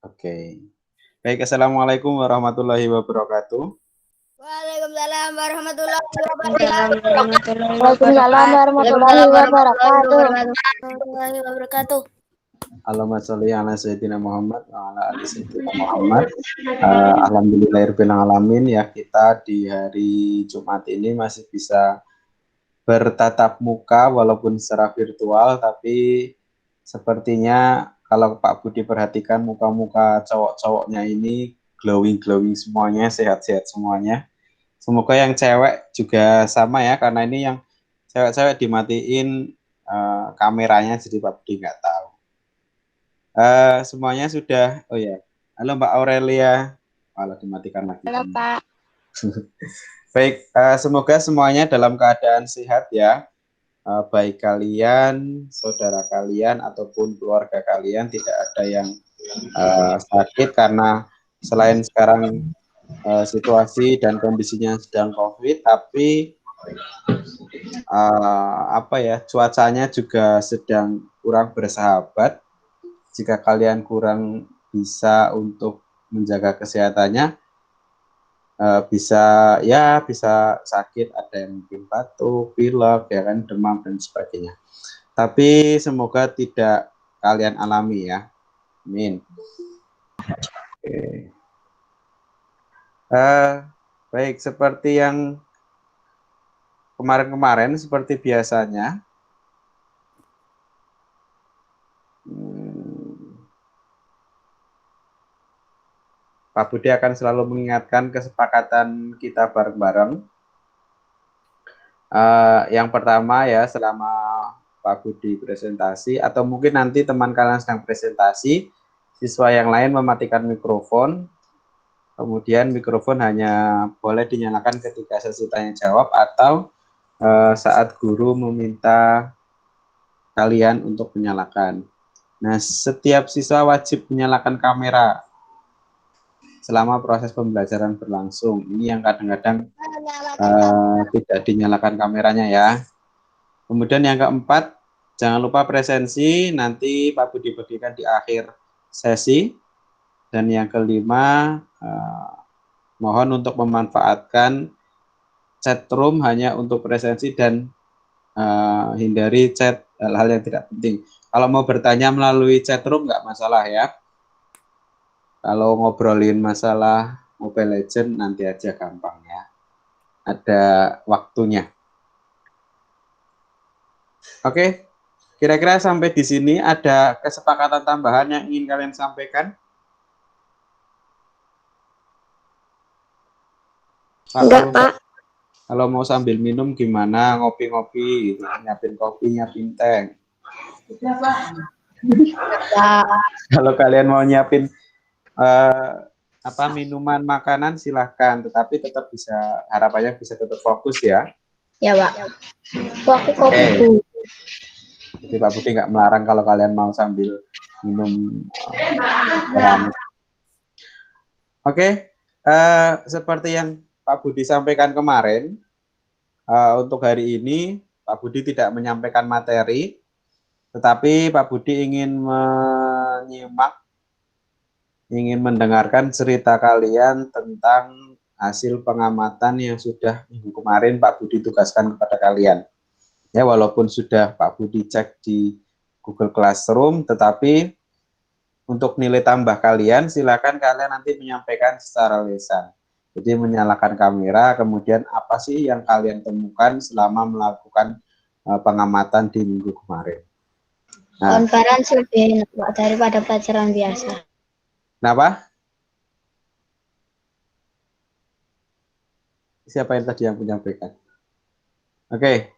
Oke. Baik, assalamualaikum warahmatullahi wabarakatuh. Waalaikumsalam warahmatullahi wabarakatuh. Waalaikumsalam warahmatullahi wabarakatuh. Allahumma sholli ala sayyidina Muhammad wa ala ali sayyidina Muhammad. Alhamdulillahirabbil alamin, ya, kita di hari Jumat ini masih bisa bertatap muka walaupun secara virtual, tapi sepertinya kalau Pak Budi perhatikan muka-muka cowok-cowoknya ini glowing semuanya, sehat-sehat semuanya. Semoga yang cewek juga sama ya, karena ini yang cewek-cewek dimatiin kameranya, jadi Pak Budi nggak tahu. Semuanya sudah, oh ya, halo Mbak Aurelia, malah dimatikan lagi. Halo Pak. Baik, semoga semuanya dalam keadaan sehat ya, baik kalian, saudara kalian ataupun keluarga kalian tidak ada yang sakit, karena selain sekarang situasi dan kondisinya sedang COVID, tapi cuacanya juga sedang kurang bersahabat. Jika kalian kurang bisa untuk menjaga kesehatannya, bisa sakit, ada yang mungkin batuk, pilek, ya kan, demam dan sebagainya. Tapi semoga tidak kalian alami ya. Amin. Oke. Baik, seperti yang kemarin-kemarin, seperti biasanya, Pak Budi akan selalu mengingatkan kesepakatan kita bareng-bareng. Yang pertama ya, selama Pak Budi presentasi, atau mungkin nanti teman kalian sedang presentasi, siswa yang lain mematikan mikrofon, kemudian mikrofon hanya boleh dinyalakan ketika sesi tanya jawab atau saat guru meminta kalian untuk menyalakan. Nah, setiap siswa wajib menyalakan kamera selama proses pembelajaran berlangsung. Ini yang kadang-kadang tidak dinyalakan kameranya ya. Kemudian yang keempat, jangan lupa presensi, nanti Pak Budi bagikan di akhir sesi. Dan yang kelima, mohon untuk memanfaatkan chat room hanya untuk presensi dan hindari chat hal-hal yang tidak penting. Kalau mau bertanya melalui chat room nggak masalah ya. Kalau ngobrolin masalah Mobile Legends nanti aja gampang ya. Ada waktunya. Oke, kira-kira sampai di sini ada kesepakatan tambahan yang ingin kalian sampaikan? Enggak, Pak. Kalau mau sambil minum gimana? Ngopi-ngopi, gitu. Nyiapin kopi, nyiapin teh. Kalau kalian mau nyiapin minuman, makanan, silahkan, tetapi tetap bisa, harapannya bisa tetap fokus ya. Ya, Pak. Waktu kopi. Jadi Pak Budi nggak melarang kalau kalian mau sambil minum. Oke, seperti yang Pak Budi sampaikan kemarin, untuk hari ini Pak Budi tidak menyampaikan materi, tetapi Pak Budi ingin mendengarkan cerita kalian tentang hasil pengamatan yang sudah minggu kemarin Pak Budi tugaskan kepada kalian. Ya, walaupun sudah Pak Budi cek di Google Classroom, tetapi untuk nilai tambah kalian, silakan kalian nanti menyampaikan secara lisan. Jadi menyalakan kamera, kemudian apa sih yang kalian temukan selama melakukan pengamatan di minggu kemarin. Nah, Konferensi lebih enak daripada pelajaran biasa. Kenapa? Siapa yang tadi yang menyampaikan? Oke,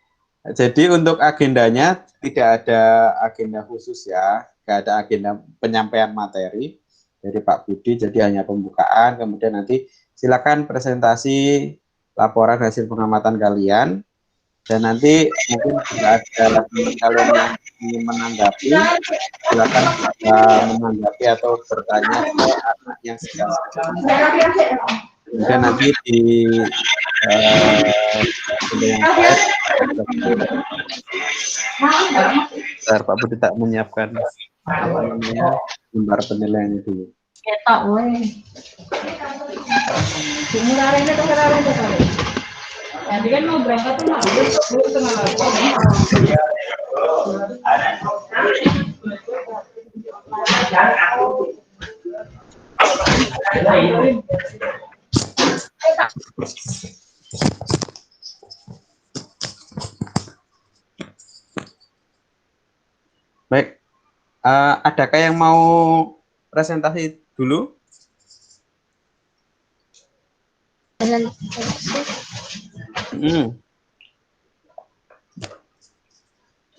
jadi untuk agendanya tidak ada agenda khusus ya, tidak ada agenda penyampaian materi dari Pak Budi, jadi hanya pembukaan, kemudian nanti silakan presentasi laporan hasil pengamatan kalian, dan nanti mungkin jika ada teman kalian yang ingin menanggapi, silakan menanggapi atau bertanya ke anak yang sedang. Kemudian nanti di yang baik. Bentar, Pak Budi tak menyiapkan apa namanya lembar penilaiannya dulu. Ketok weh. Dimulai tuh kenapa tuh kali? Tadi kan mau berangkat tuh mau tengah Baik, adakah yang mau presentasi dulu?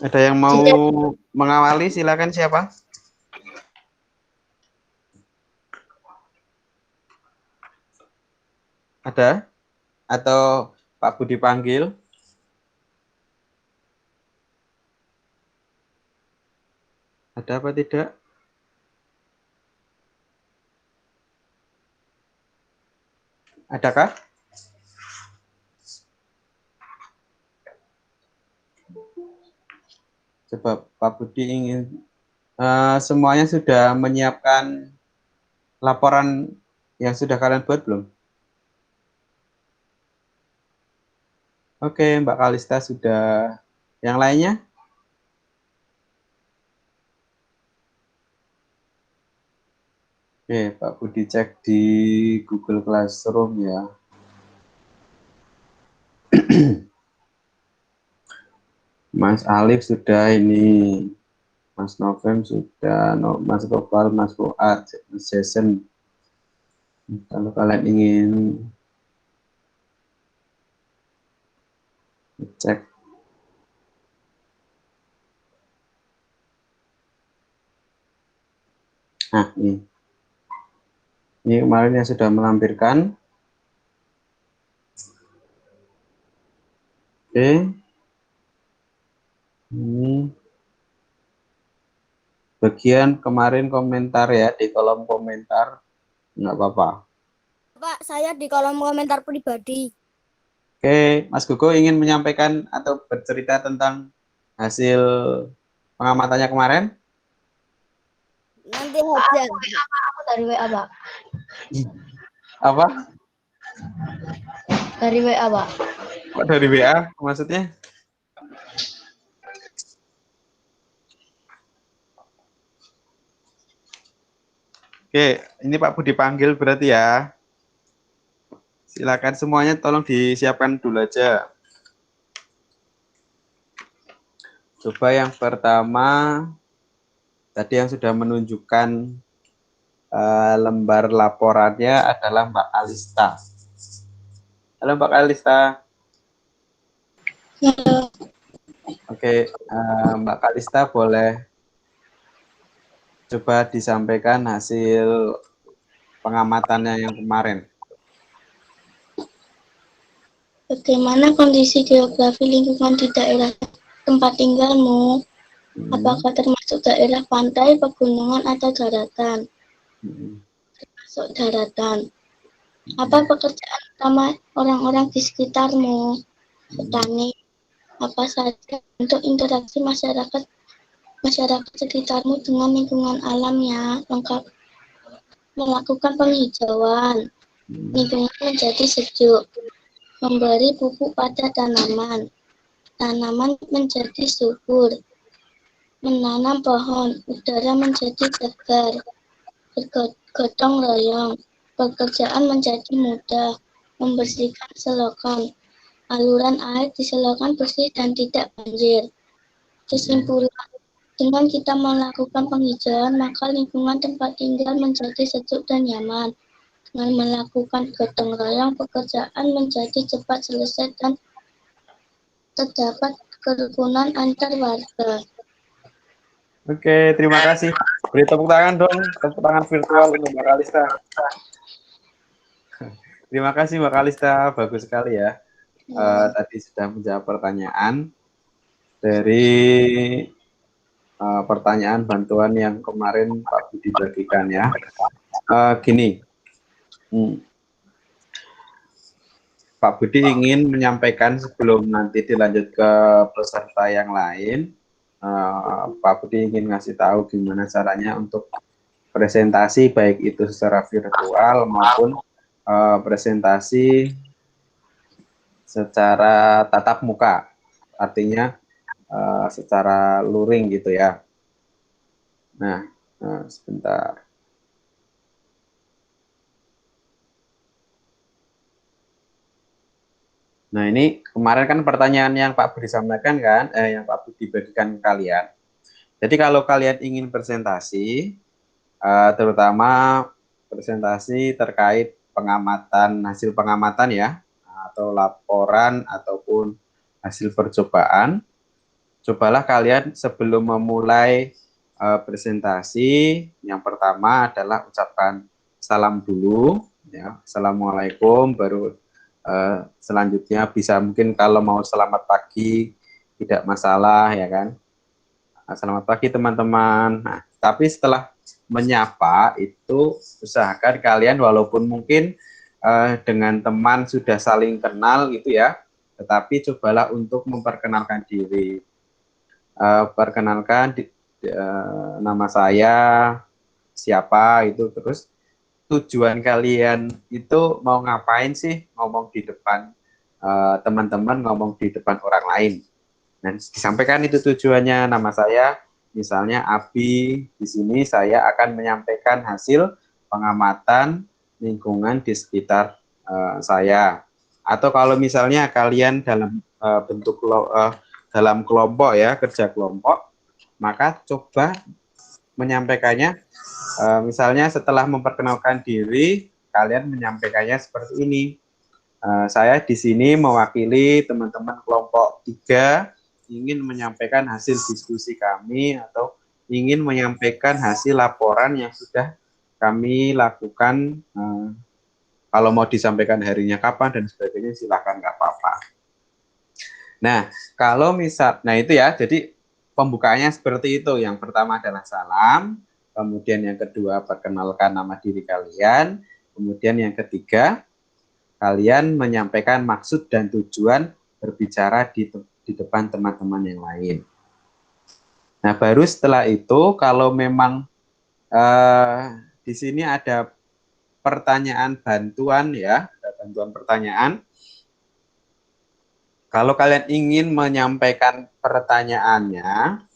Ada yang mau mengawali? Silakan, siapa? Ada? Atau Pak Budi panggil? Ada apa tidak? Adakah? Coba Pak Budi ingin semuanya sudah menyiapkan laporan yang sudah kalian buat belum? Oke, Mbak Kalista sudah. Yang lainnya? Oke, Pak Budi cek di Google Classroom ya. Mas Alif sudah ini. Mas Novem sudah, Mas Gopal, Mas Fuad, Mas Jason. Kalau kalian ingin cek. Nah, ini. Ini kemarin yang sudah melampirkan. Oke. Ini bagian kemarin komentar ya, di kolom komentar. Nggak apa-apa. Pak, saya di kolom komentar pribadi. Oke, Mas Gugo ingin menyampaikan atau bercerita tentang hasil pengamatannya kemarin? Nanti aja. Aku dari WA, Pak. Apa? Dari WA, Pak. Kok dari WA maksudnya? Oke, ini Pak Budi panggil berarti ya. Silakan semuanya tolong disiapkan dulu aja. Coba yang pertama, tadi yang sudah menunjukkan lembar laporannya adalah Mbak Alista. Halo Mbak Alista. Oke, Mbak Kalista boleh coba disampaikan hasil pengamatannya yang kemarin. Bagaimana kondisi geografi lingkungan di daerah tempat tinggalmu? Apakah termasuk daerah pantai, pegunungan, atau daratan? Termasuk daratan. Apa pekerjaan utama orang-orang di sekitarmu? Petani. Apa saja untuk interaksi masyarakat sekitarmu dengan lingkungan alamnya? Lengkap. Melakukan penghijauan. Lingkungan menjadi sejuk. Memberi pupuk pada tanaman. Tanaman menjadi subur. Menanam pohon, udara menjadi segar. Bergotong royong. Pekerjaan menjadi mudah. Membersihkan selokan. Aluran air di selokan bersih dan tidak banjir. Kesimpulan, dengan kita melakukan penghijauan, maka lingkungan tempat tinggal menjadi sejuk dan nyaman. Dengan melakukan gotong royong, pekerjaan menjadi cepat selesai dan terdapat kerukunan antar warga. Oke, terima kasih. Beri tepuk tangan dong, tepuk tangan virtual untuk Mbak Kalista. Terima kasih Mbak Kalista, bagus sekali ya. Tadi sudah menjawab pertanyaan dari pertanyaan bantuan yang kemarin Pak Budi bagikan ya. Gini, Pak Budi ingin menyampaikan sebelum nanti dilanjut ke peserta yang lain. Pak Budi ingin ngasih tahu gimana caranya untuk presentasi, baik itu secara virtual maupun presentasi secara tatap muka, artinya secara luring gitu ya. Nah, sebentar. Nah, ini kemarin kan pertanyaan yang Pak Budi sampaikan kan, yang Pak Budi bagikan ke kalian. Jadi kalau kalian ingin presentasi, terutama presentasi terkait pengamatan, hasil pengamatan ya, atau laporan ataupun hasil percobaan, cobalah kalian sebelum memulai presentasi, yang pertama adalah ucapkan salam dulu, ya, assalamualaikum, baru selanjutnya bisa mungkin kalau mau selamat pagi tidak masalah ya kan. Selamat pagi teman-teman. Nah, tapi setelah menyapa itu usahakan kalian walaupun mungkin dengan teman sudah saling kenal gitu ya, tetapi cobalah untuk memperkenalkan diri. Perkenalkan nama saya siapa itu, terus tujuan kalian itu mau ngapain sih ngomong di depan teman-teman, ngomong di depan orang lain. Dan disampaikan itu tujuannya, nama saya misalnya Abi, di sini saya akan menyampaikan hasil pengamatan lingkungan di sekitar saya. Atau kalau misalnya kalian dalam bentuk dalam kelompok ya, kerja kelompok, maka coba menyampaikannya misalnya setelah memperkenalkan diri, kalian menyampaikannya seperti ini. Saya di sini mewakili teman-teman kelompok 3 ingin menyampaikan hasil diskusi kami atau ingin menyampaikan hasil laporan yang sudah kami lakukan. Kalau mau disampaikan harinya kapan dan sebagainya silakan, nggak apa-apa. Nah, kalau misal, nah itu ya, jadi pembukaannya seperti itu. Yang pertama adalah salam, kemudian yang kedua perkenalkan nama diri kalian, kemudian yang ketiga kalian menyampaikan maksud dan tujuan berbicara di depan teman-teman yang lain. Nah, baru setelah itu kalau memang di sini ada pertanyaan bantuan ya, ada bantuan pertanyaan. Kalau kalian ingin menyampaikan pertanyaannya,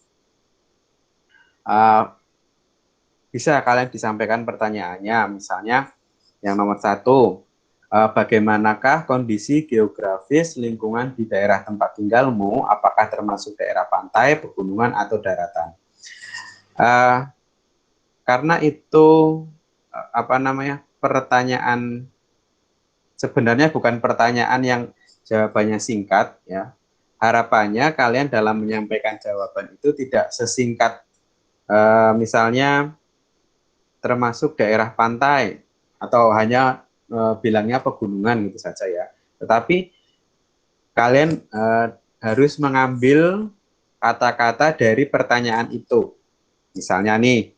bisa kalian disampaikan pertanyaannya. Misalnya yang nomor 1, bagaimanakah kondisi geografis lingkungan di daerah tempat tinggalmu? Apakah termasuk daerah pantai, pegunungan, atau daratan? Karena itu pertanyaan sebenarnya bukan pertanyaan yang jawabannya singkat ya. Harapannya kalian dalam menyampaikan jawaban itu tidak sesingkat misalnya termasuk daerah pantai atau hanya bilangnya pegunungan gitu saja ya. Tetapi kalian harus mengambil kata-kata dari pertanyaan itu. Misalnya nih,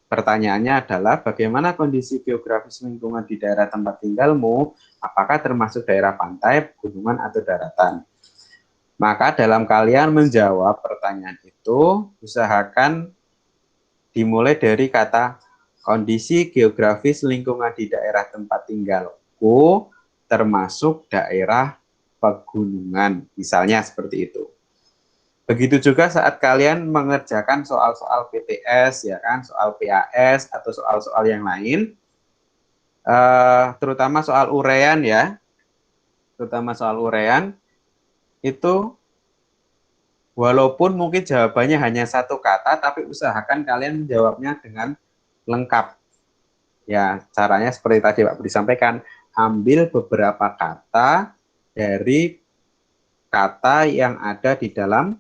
pertanyaannya adalah bagaimana kondisi geografis lingkungan di daerah tempat tinggalmu? Apakah termasuk daerah pantai, pegunungan, atau daratan? Maka dalam kalian menjawab pertanyaan itu, usahakan dimulai dari kata kondisi geografis lingkungan di daerah tempat tinggalku termasuk daerah pegunungan, misalnya seperti itu. Begitu juga saat kalian mengerjakan soal-soal PTS, ya kan, soal PAS atau soal-soal yang lain, terutama soal urean ya, itu walaupun mungkin jawabannya hanya satu kata, tapi usahakan kalian menjawabnya dengan lengkap. Ya, caranya seperti tadi Pak Budi sampaikan, ambil beberapa kata dari kata yang ada di dalam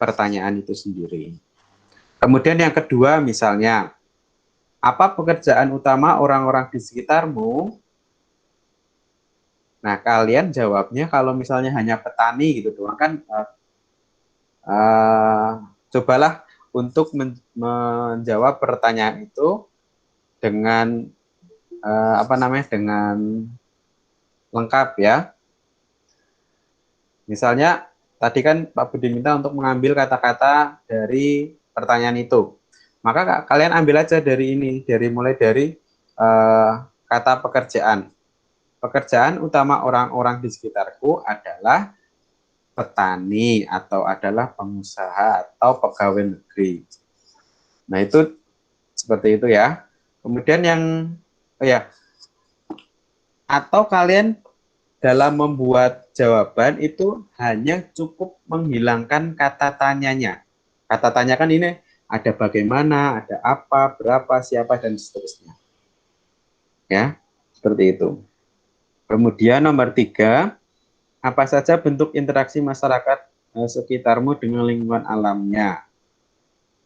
pertanyaan itu sendiri. Kemudian yang kedua misalnya, apa pekerjaan utama orang-orang di sekitarmu? Nah, kalian jawabnya kalau misalnya hanya petani gitu doang kan, cobalah untuk menjawab pertanyaan itu dengan dengan lengkap ya. Misalnya tadi kan Pak Budi minta untuk mengambil kata-kata dari pertanyaan itu. Maka kalian ambil aja dari ini, mulai dari kata pekerjaan. Pekerjaan utama orang-orang di sekitarku adalah petani atau adalah pengusaha atau pegawai negeri. Nah, itu seperti itu ya. Kemudian yang atau kalian dalam membuat jawaban itu hanya cukup menghilangkan kata tanyanya. Kata tanya kan ini ada bagaimana, ada apa, berapa, siapa, dan seterusnya. Ya, seperti itu. Kemudian nomor 3, apa saja bentuk interaksi masyarakat sekitarmu dengan lingkungan alamnya.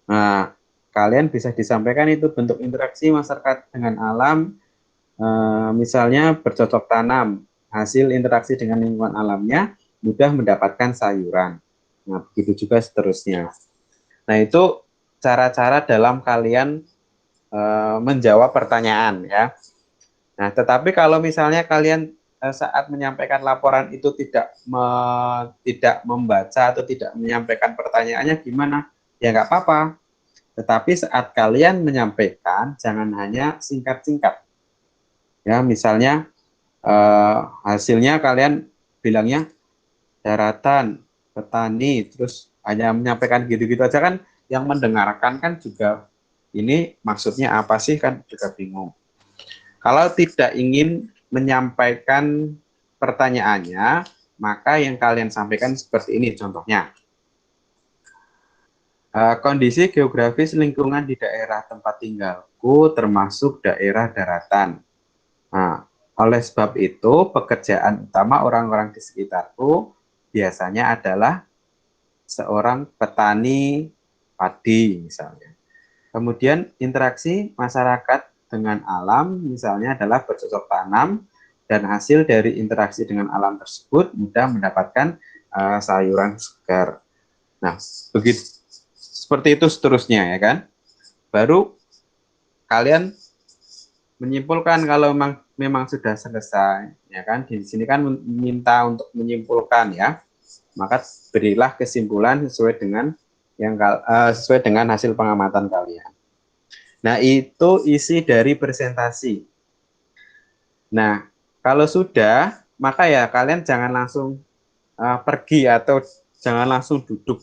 Nah, kalian bisa disampaikan itu bentuk interaksi masyarakat dengan alam, misalnya bercocok tanam, hasil interaksi dengan lingkungan alamnya, mudah mendapatkan sayuran. Nah, begitu juga seterusnya. Nah, itu cara-cara dalam kalian menjawab pertanyaan ya. Nah, tetapi kalau misalnya kalian saat menyampaikan laporan itu tidak membaca atau tidak menyampaikan pertanyaannya gimana? Ya nggak apa-apa. Tetapi saat kalian menyampaikan, jangan hanya singkat-singkat. Ya, misalnya hasilnya kalian bilangnya daratan, petani, terus hanya menyampaikan gitu-gitu aja kan, yang mendengarkan kan juga ini maksudnya apa sih kan juga bingung. Kalau tidak ingin menyampaikan pertanyaannya, maka yang kalian sampaikan seperti ini contohnya. Kondisi geografis lingkungan di daerah tempat tinggalku termasuk daerah daratan. Nah, oleh sebab itu, pekerjaan utama orang-orang di sekitarku biasanya adalah seorang petani padi misalnya. Kemudian interaksi masyarakat dengan alam misalnya adalah bercocok tanam, dan hasil dari interaksi dengan alam tersebut mudah mendapatkan sayuran segar. Nah, begitu seperti itu seterusnya ya kan. Baru kalian menyimpulkan kalau memang sudah selesai ya kan. Di sini kan minta untuk menyimpulkan ya. Maka berilah kesimpulan sesuai dengan sesuai dengan hasil pengamatan kalian. Nah, itu isi dari presentasi. Nah, kalau sudah, maka ya kalian jangan langsung pergi atau jangan langsung duduk.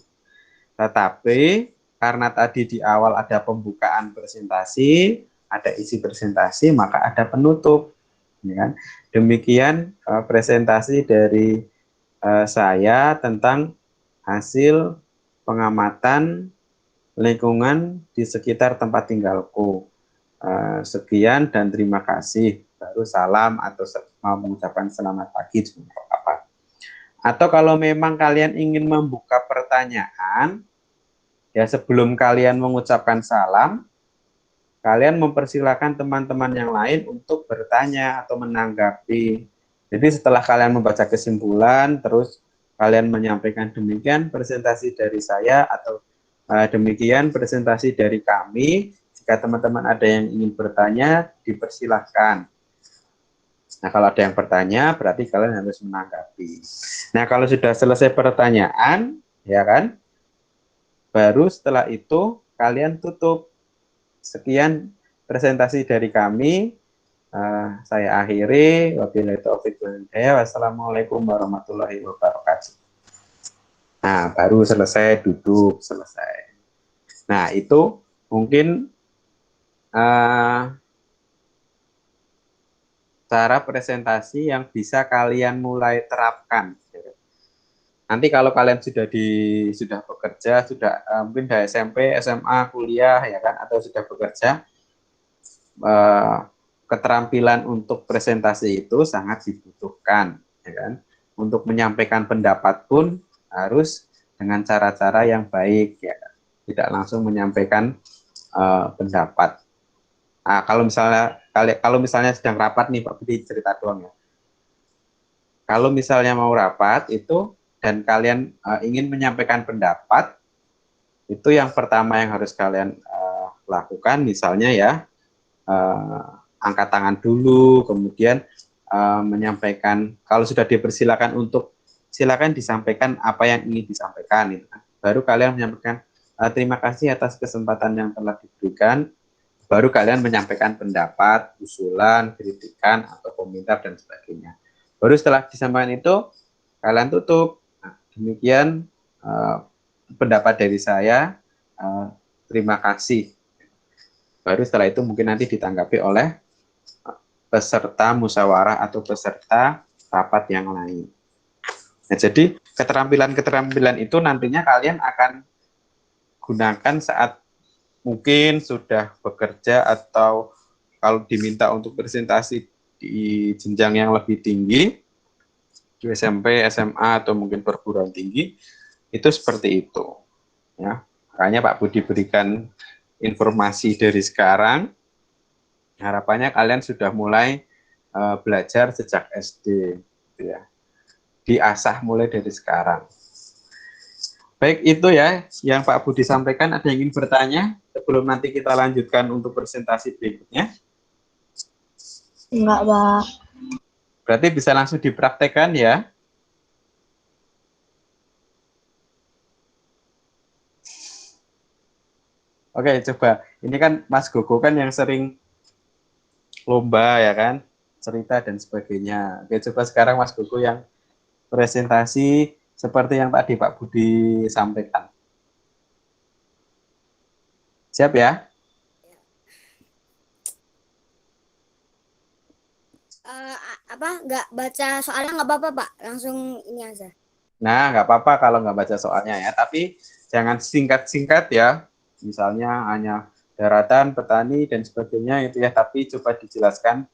Tetapi karena tadi di awal ada pembukaan presentasi, ada isi presentasi, maka ada penutup. Ya kan? Demikian presentasi dari saya tentang hasil pengamatan lingkungan di sekitar tempat tinggalku. Sekian dan terima kasih. Baru salam atau mau mengucapkan selamat pagi apa. Atau kalau memang kalian ingin membuka pertanyaan, ya sebelum kalian mengucapkan salam, kalian mempersilahkan teman-teman yang lain untuk bertanya atau menanggapi. Jadi setelah kalian membaca kesimpulan, terus kalian menyampaikan demikian presentasi dari saya atau demikian presentasi dari kami. Jika teman-teman ada yang ingin bertanya, dipersilahkan. Nah, kalau ada yang bertanya, berarti kalian harus menanggapi. Nah, kalau sudah selesai pertanyaan, ya kan, baru setelah itu kalian tutup. Sekian presentasi dari kami. Saya akhiri. Wabillahi taufiq wal hidayah. Wassalamualaikum warahmatullahi wabarakatuh. Nah, baru selesai duduk, selesai. Nah, itu mungkin cara presentasi yang bisa kalian mulai terapkan. Nanti kalau kalian sudah bekerja, sudah mungkin dari SMP, SMA, kuliah ya kan, atau sudah bekerja, keterampilan untuk presentasi itu sangat dibutuhkan, ya kan. Untuk menyampaikan pendapat pun harus dengan cara-cara yang baik, ya. Tidak langsung menyampaikan pendapat. Nah, kalau misalnya sedang rapat nih Pak Budi, cerita doang ya. Kalau misalnya mau rapat itu dan kalian ingin menyampaikan pendapat, itu yang pertama yang harus kalian lakukan misalnya ya, angkat tangan dulu, kemudian menyampaikan, kalau sudah dipersilakan untuk silakan disampaikan apa yang ingin disampaikan gitu kan. Baru kalian menyampaikan terima kasih atas kesempatan yang telah diberikan. Baru kalian menyampaikan pendapat, usulan, kritikan atau komentar dan sebagainya. Baru setelah disampaikan itu kalian tutup. Nah, demikian pendapat dari saya. Terima kasih. Baru setelah itu mungkin nanti ditanggapi oleh peserta musyawarah atau peserta rapat yang lain. Nah, jadi keterampilan-keterampilan itu nantinya kalian akan gunakan saat mungkin sudah bekerja atau kalau diminta untuk presentasi di jenjang yang lebih tinggi, di SMP, SMA, atau mungkin perguruan tinggi, itu seperti itu. Ya, makanya Pak Budi berikan informasi dari sekarang. Harapannya kalian sudah mulai belajar sejak SD, gitu ya. Diasah mulai dari sekarang. Baik, itu ya yang Pak Budi sampaikan. Ada yang ingin bertanya sebelum nanti kita lanjutkan untuk presentasi berikutnya? Enggak, Pak. Berarti bisa langsung dipraktekkan ya. Oke, coba. Ini kan Mas Gogo kan yang sering lomba ya kan, cerita dan sebagainya. Oke, coba sekarang Mas Gogo yang presentasi seperti yang tadi Pak Budi sampaikan. Siap ya? Nggak baca soalnya nggak apa-apa, Pak. Langsung ini aja. Nah, nggak apa-apa kalau nggak baca soalnya ya, tapi jangan singkat-singkat ya. Misalnya hanya daratan, petani, dan sebagainya itu ya, tapi coba dijelaskan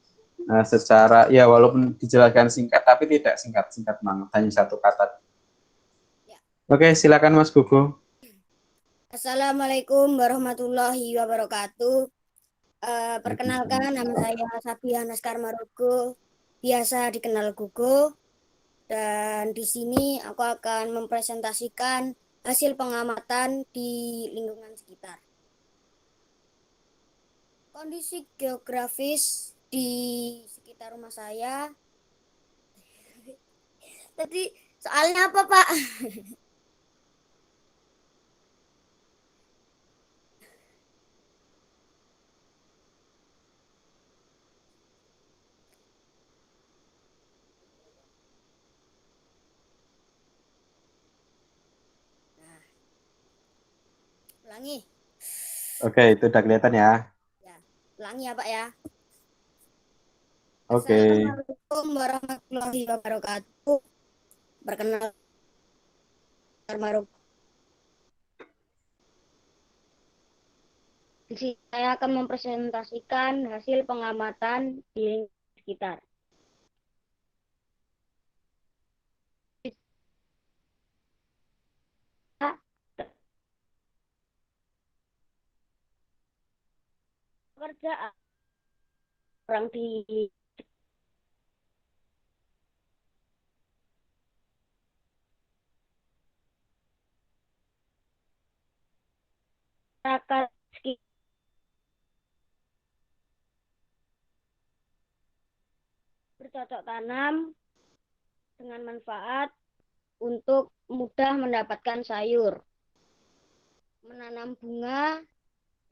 secara, ya walaupun dijelaskan singkat, tapi tidak singkat-singkat banget, hanya satu kata. Ya. Oke, silakan Mas Gugu. Assalamualaikum warahmatullahi wabarakatuh. Perkenalkan, nama saya Sabiha Naskar Marugo, biasa dikenal Gugu. Dan di sini aku akan mempresentasikan hasil pengamatan di lingkungan sekitar. Kondisi geografis di sekitar rumah saya. Tadi soalnya apa, Pak? Nah, ulangi. Oke, itu udah kelihatan ya. Ya, ulangi ya, Pak ya. Oke. Assalamualaikum warahmatullahi wabarakatuh. Perkenalkan, Marugo. Di sini saya akan mempresentasikan hasil pengamatan di sekitar. Pekerjaan orang di masyarakat sekitar bercocok tanam dengan manfaat untuk mudah mendapatkan sayur. Menanam bunga,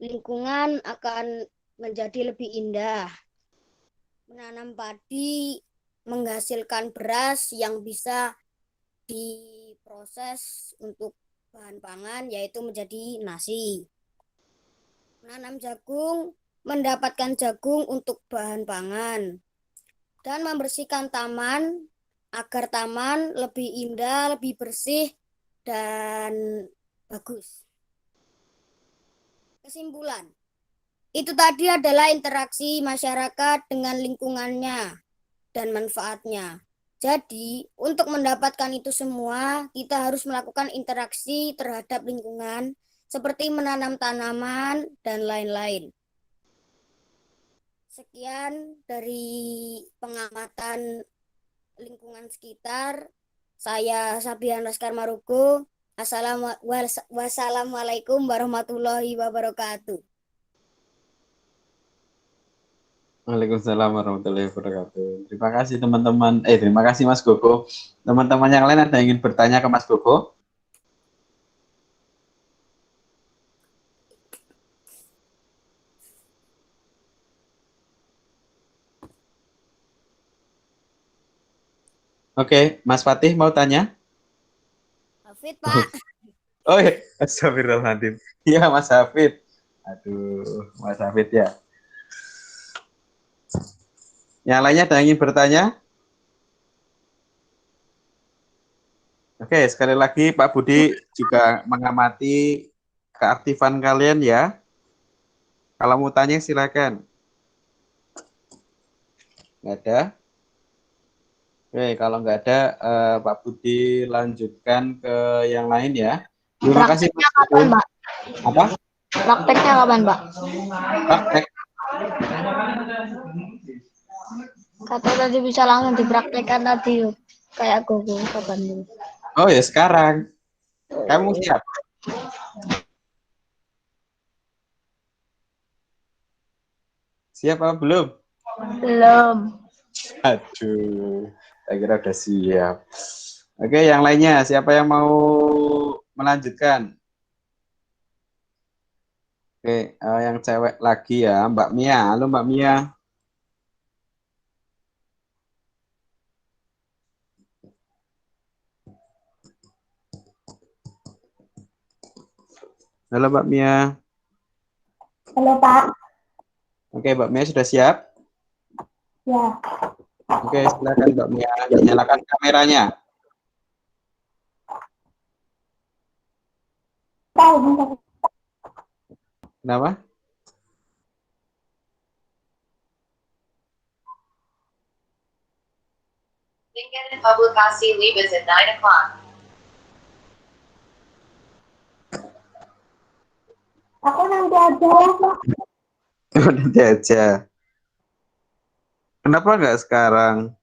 lingkungan akan menjadi lebih indah. Menanam padi, menghasilkan beras yang bisa diproses untuk bahan pangan, yaitu menjadi nasi. Menanam jagung, mendapatkan jagung untuk bahan pangan. Dan membersihkan taman agar taman lebih indah, lebih bersih, dan bagus. Kesimpulan, itu tadi adalah interaksi masyarakat dengan lingkungannya dan manfaatnya. Jadi, untuk mendapatkan itu semua, kita harus melakukan interaksi terhadap lingkungan, seperti menanam tanaman dan lain-lain. Sekian dari pengamatan lingkungan sekitar. Saya Sabiha Naskar Marugo. Wassalamualaikum warahmatullahi wabarakatuh. Waalaikumsalam warahmatullahi wabarakatuh. Terima kasih teman-teman. Terima kasih Mas Gogo. Teman-teman yang lain ada yang ingin bertanya ke Mas Gogo? Oke, Mas Fatih mau tanya? Hafid, Pak. Oh iya, astagfirullahaladzim. Iya, Mas Hafid. Aduh, Mas Hafid ya. Yang lainnya ada yang ingin bertanya? Oke, sekali lagi Pak Budi juga mengamati keaktifan kalian ya. Kalau mau tanya silakan. Nggak ada? Oke, kalau nggak ada, Pak Budi lanjutkan ke yang lain ya. Terima kasih Mas Prakteknya kapan, Budi. Mbak? Apa? Prakteknya kapan, Mbak? Praktek. Kata tadi bisa langsung dipraktekkan tadi yuk. Kayak Gogo kapan dulu. Oh ya, sekarang. Kamu siap? Siap apa belum? Belum. Aduh, saya kira udah siap. Oke, yang lainnya, siapa yang mau melanjutkan? Oke, yang cewek lagi ya, Mbak Mia. Halo Mbak Mia. Halo Mbak Mia. Halo, Pak. Oke, Mbak Mia sudah siap? Ya. Oke, silakan Mbak Mia. Nyalakan kameranya. Kenapa? LinkedIn publikasi Libas at 9 o'clock. Aku nanti aja ya, Pak. Nanti aja. Kenapa nggak sekarang?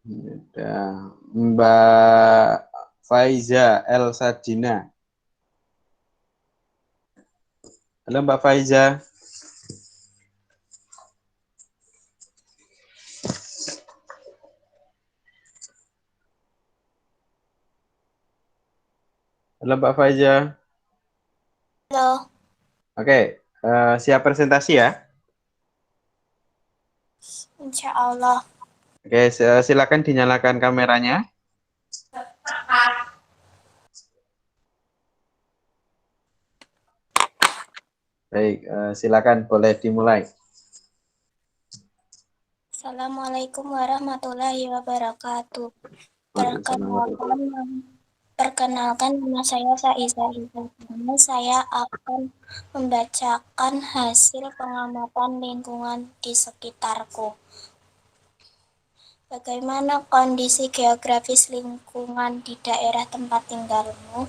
Udah. Mbak Faiza El Sadina. Halo Mbak Faiza. Halo Mbak Faiza. Halo. Oke, siap presentasi ya? Insya Allah. Oke, silakan dinyalakan kameranya. Baik, silakan boleh dimulai. Assalamualaikum warahmatullahi wabarakatuh. Waalaikumsalam. Perkenalkan nama saya Saiza Izzatiana. Saya akan membacakan hasil pengamatan lingkungan di sekitarku. Bagaimana kondisi geografis lingkungan di daerah tempat tinggalmu?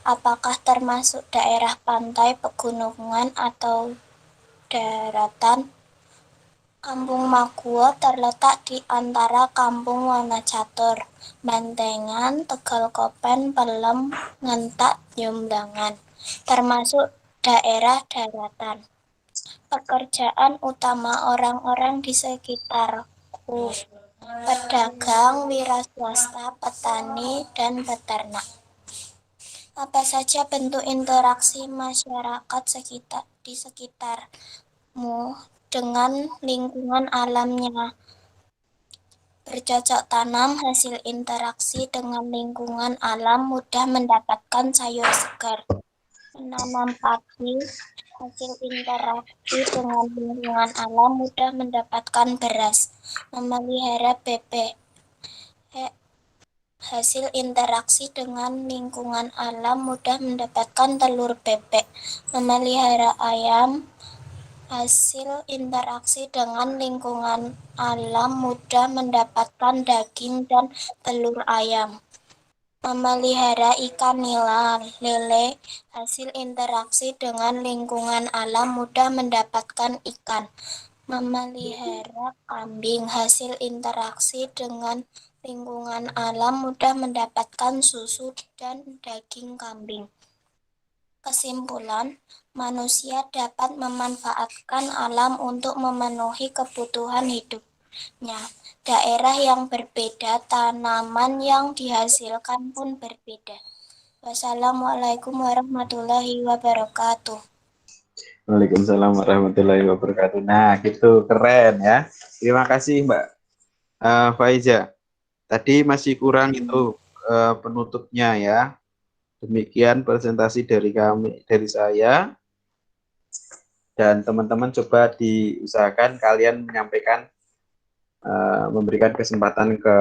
Apakah termasuk daerah pantai, pegunungan, atau daratan? Kampung Maguwo terletak di antara Kampung Wonocatur, Bantengan, Tegal Kopen, Pelem, Ngentak, Jomblangan, termasuk daerah daratan. Pekerjaan utama orang-orang di sekitarku: pedagang, wira swasta, petani, dan peternak. Apa saja bentuk interaksi masyarakat di sekitarmu dengan lingkungan alamnya? Bercocok tanam, hasil interaksi dengan lingkungan alam, mudah mendapatkan sayur segar. Menanam padi, hasil interaksi dengan lingkungan alam, mudah mendapatkan beras. Memelihara bebek, hasil interaksi dengan lingkungan alam, mudah mendapatkan telur bebek. Memelihara ayam, hasil interaksi dengan lingkungan alam, mudah mendapatkan daging dan telur ayam. Memelihara ikan nila, lele, hasil interaksi dengan lingkungan alam, mudah mendapatkan ikan. memelihara kambing. Hasil interaksi dengan lingkungan alam mudah mendapatkan susu dan daging kambing. Kesimpulan, manusia dapat memanfaatkan alam untuk memenuhi kebutuhan hidupnya. Daerah yang berbeda, tanaman yang dihasilkan pun berbeda. Wassalamualaikum warahmatullahi wabarakatuh. Waalaikumsalam warahmatullahi wabarakatuh. Nah, gitu keren ya. Terima kasih Mbak Faiza. Tadi masih kurang itu penutupnya ya. Demikian presentasi dari saya, dan teman-teman coba diusahakan kalian menyampaikan, memberikan kesempatan ke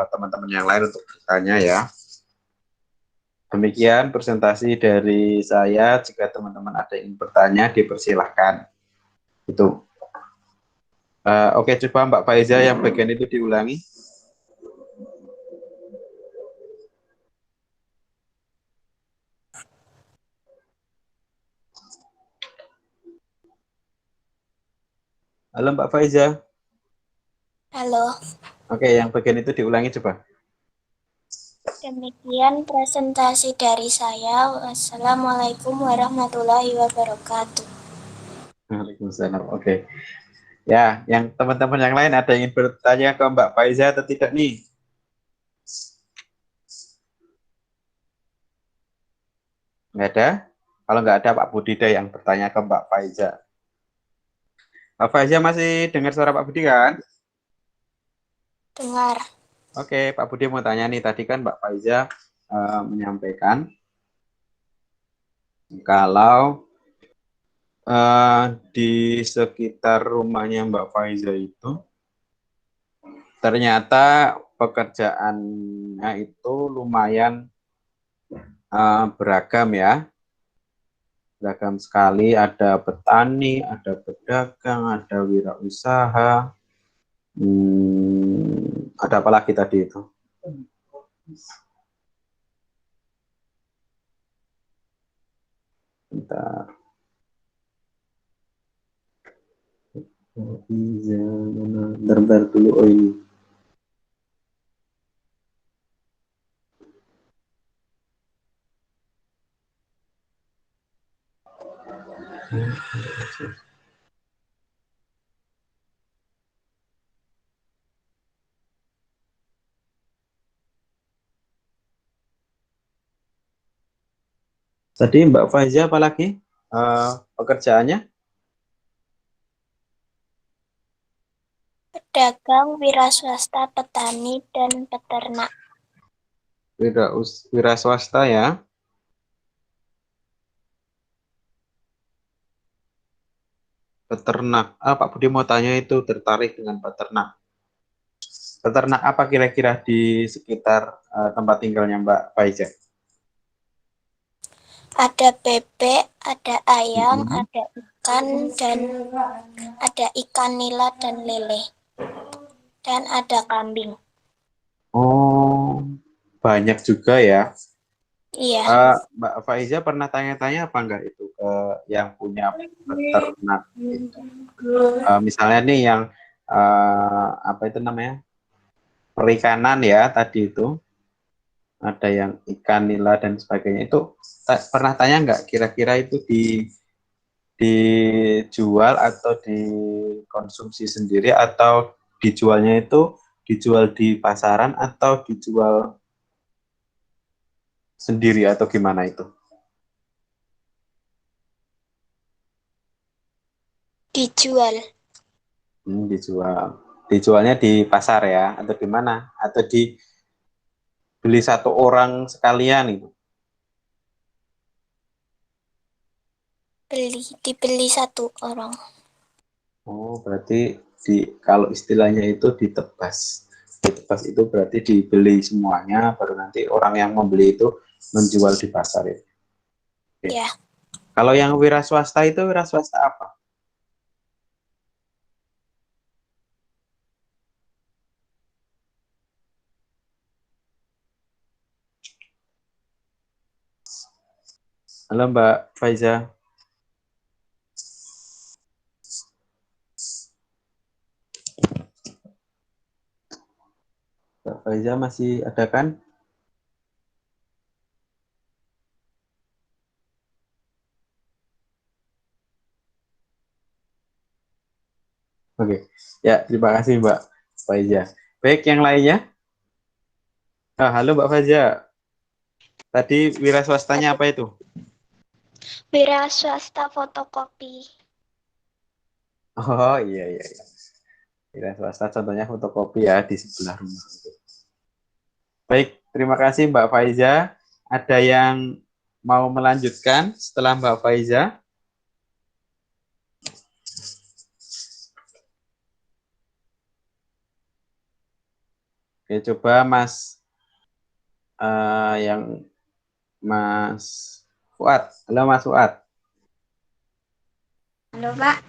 teman-teman yang lain untuk bertanya ya. Demikian presentasi dari saya. Jika teman-teman ada yang bertanya, dipersilahkan. Itu. Oke, coba Mbak Faiza yang bagian itu diulangi. Halo Mbak Faiza. Halo, Oke, yang bagian itu diulangi coba. demikian presentasi dari saya. Wassalamualaikum warahmatullahi wabarakatuh. Waalaikumsalam. Oke. Ya, yang teman-teman yang lain ada yang ingin bertanya ke Mbak Faiza atau tidak nih? Nggak ada? Kalau nggak ada, Pak Budi deh yang bertanya ke Mbak Faiza. Mbak Faiza masih dengar suara Pak Budi kan? Dengar. Oke, Pak Budi mau tanya nih, tadi kan Mbak Faiza menyampaikan kalau di sekitar rumahnya Mbak Faiza itu ternyata pekerjaannya itu lumayan beragam ya. Beragam sekali, ada petani, ada pedagang, ada wirausaha. Ada apa lagi tadi itu? Bentar. Bentar dulu. Oh ini. Tadi Mbak Faiza apa lagi pekerjaannya? Pedagang, wira swasta, petani, dan peternak. Wira swasta ya. Peternak. Pak Budi mau tanya itu, tertarik dengan peternak. Peternak apa kira-kira di sekitar tempat tinggalnya Mbak Faiza? Ada bebek, ada ayam, ada ikan, dan ada ikan nila dan lele. Dan ada kambing. Oh, banyak juga ya. Iya. Mbak Faiza pernah tanya-tanya apa enggak itu ke yang punya peternak itu? Misalnya nih yang apa itu namanya, perikanan ya tadi itu, ada yang ikan nila dan sebagainya itu, pernah tanya enggak kira-kira itu dijual atau dikonsumsi sendiri, atau dijualnya itu dijual di pasaran atau dijual sendiri atau gimana itu? Dijual. Dijual. Dijualnya di pasar ya, atau di mana? Atau dibeli satu orang sekalian itu? Dibeli satu orang. Oh, berarti kalau istilahnya itu ditebas. Ditebas itu berarti dibeli semuanya, baru nanti orang yang membeli itu menjual di pasar ya. Oke. Ya. Kalau yang wira swasta itu wira swasta apa? Halo Mbak Faiza. Mbak Faiza masih ada kan? Oke, ya terima kasih Mbak Faiza. Baik, yang lainnya? Halo Mbak Faiza, tadi wira swastanya apa itu? Wira swasta fotokopi. Oh iya iya, iya. Wira swasta contohnya fotokopi ya di sebelah rumah. Baik, terima kasih Mbak Faiza. Ada yang mau melanjutkan setelah Mbak Faiza? Oke, coba Mas yang Mas Fuad. Halo Mas Fuad. Halo Pak.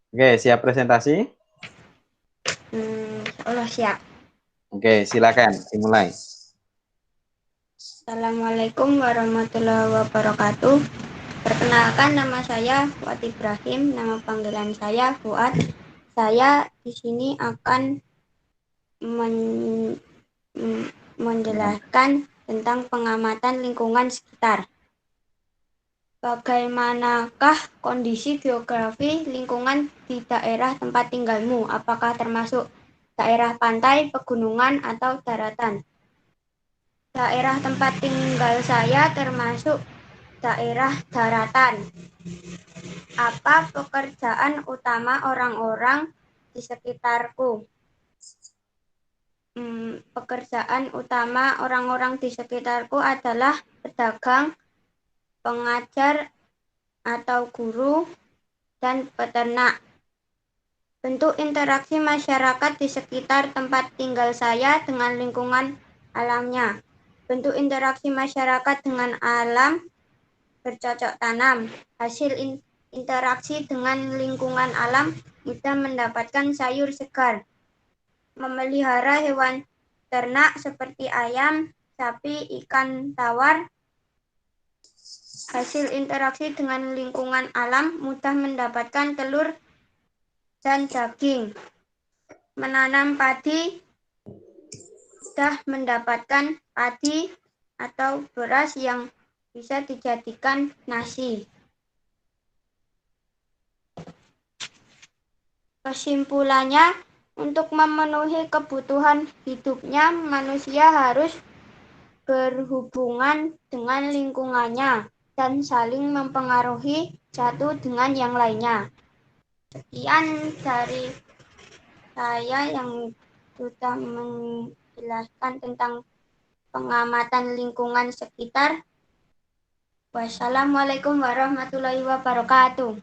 Oke, siap presentasi? Allah siap. Oke, silakan dimulai. Assalamualaikum warahmatullahi wabarakatuh. Perkenalkan, nama saya Fuad Ibrahim, nama panggilan saya Fuad. Saya di sini akan menjelaskan tentang pengamatan lingkungan sekitar. Bagaimanakah kondisi geografi lingkungan di daerah tempat tinggalmu? Apakah termasuk daerah pantai, pegunungan, atau daratan? Daerah tempat tinggal saya termasuk daerah daratan. Apa pekerjaan utama orang-orang di sekitarku? Pekerjaan utama orang-orang di sekitarku adalah pedagang, pengajar atau guru, dan peternak. Bentuk interaksi masyarakat di sekitar tempat tinggal saya dengan lingkungan alamnya. Bentuk interaksi masyarakat dengan alam bercocok tanam. Hasil interaksi dengan lingkungan alam kita mendapatkan sayur segar. Memelihara hewan ternak seperti ayam, sapi, ikan tawar. Hasil interaksi dengan lingkungan alam mudah mendapatkan telur dan daging. Menanam padi, mudah mendapatkan padi atau beras yang bisa dijadikan nasi. Kesimpulannya, untuk memenuhi kebutuhan hidupnya, manusia harus berhubungan dengan lingkungannya dan saling mempengaruhi satu dengan yang lainnya. Sekian dari saya yang sudah menjelaskan tentang pengamatan lingkungan sekitar. Wassalamualaikum warahmatullahi wabarakatuh.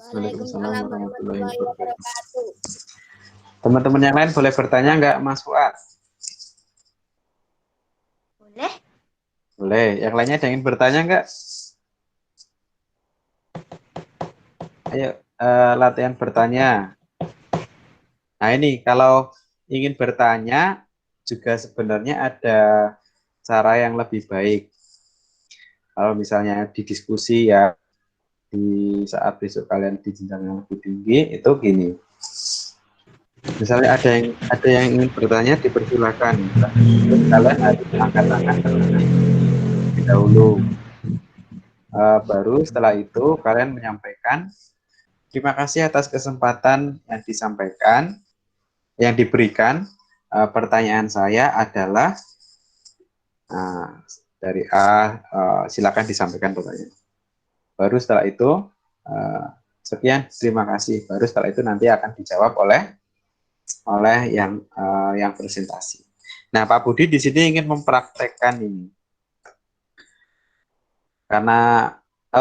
Waalaikumsalam warahmatullahi wabarakatuh. Teman-teman yang lain boleh bertanya nggak Mas Fuad? Boleh? Boleh. Yang lainnya ada yang ingin bertanya nggak? Ayo latihan bertanya. Nah ini kalau ingin bertanya juga sebenarnya ada cara yang lebih baik. Kalau misalnya di diskusi ya di saat besok kalian di jenjang yang lebih tinggi itu gini. Misalnya ada yang ingin bertanya dipersilakan. Terus kalian harus angkat tangan terlebih dahulu. Baru setelah itu kalian menyampaikan terima kasih atas kesempatan yang disampaikan, yang diberikan. Pertanyaan saya adalah dari A, silakan disampaikan pertanyaan. Baru setelah itu sekian, terima kasih. Baru setelah itu nanti akan dijawab oleh yang presentasi. Nah, Pak Budi di sini ingin mempraktekkan ini. Karena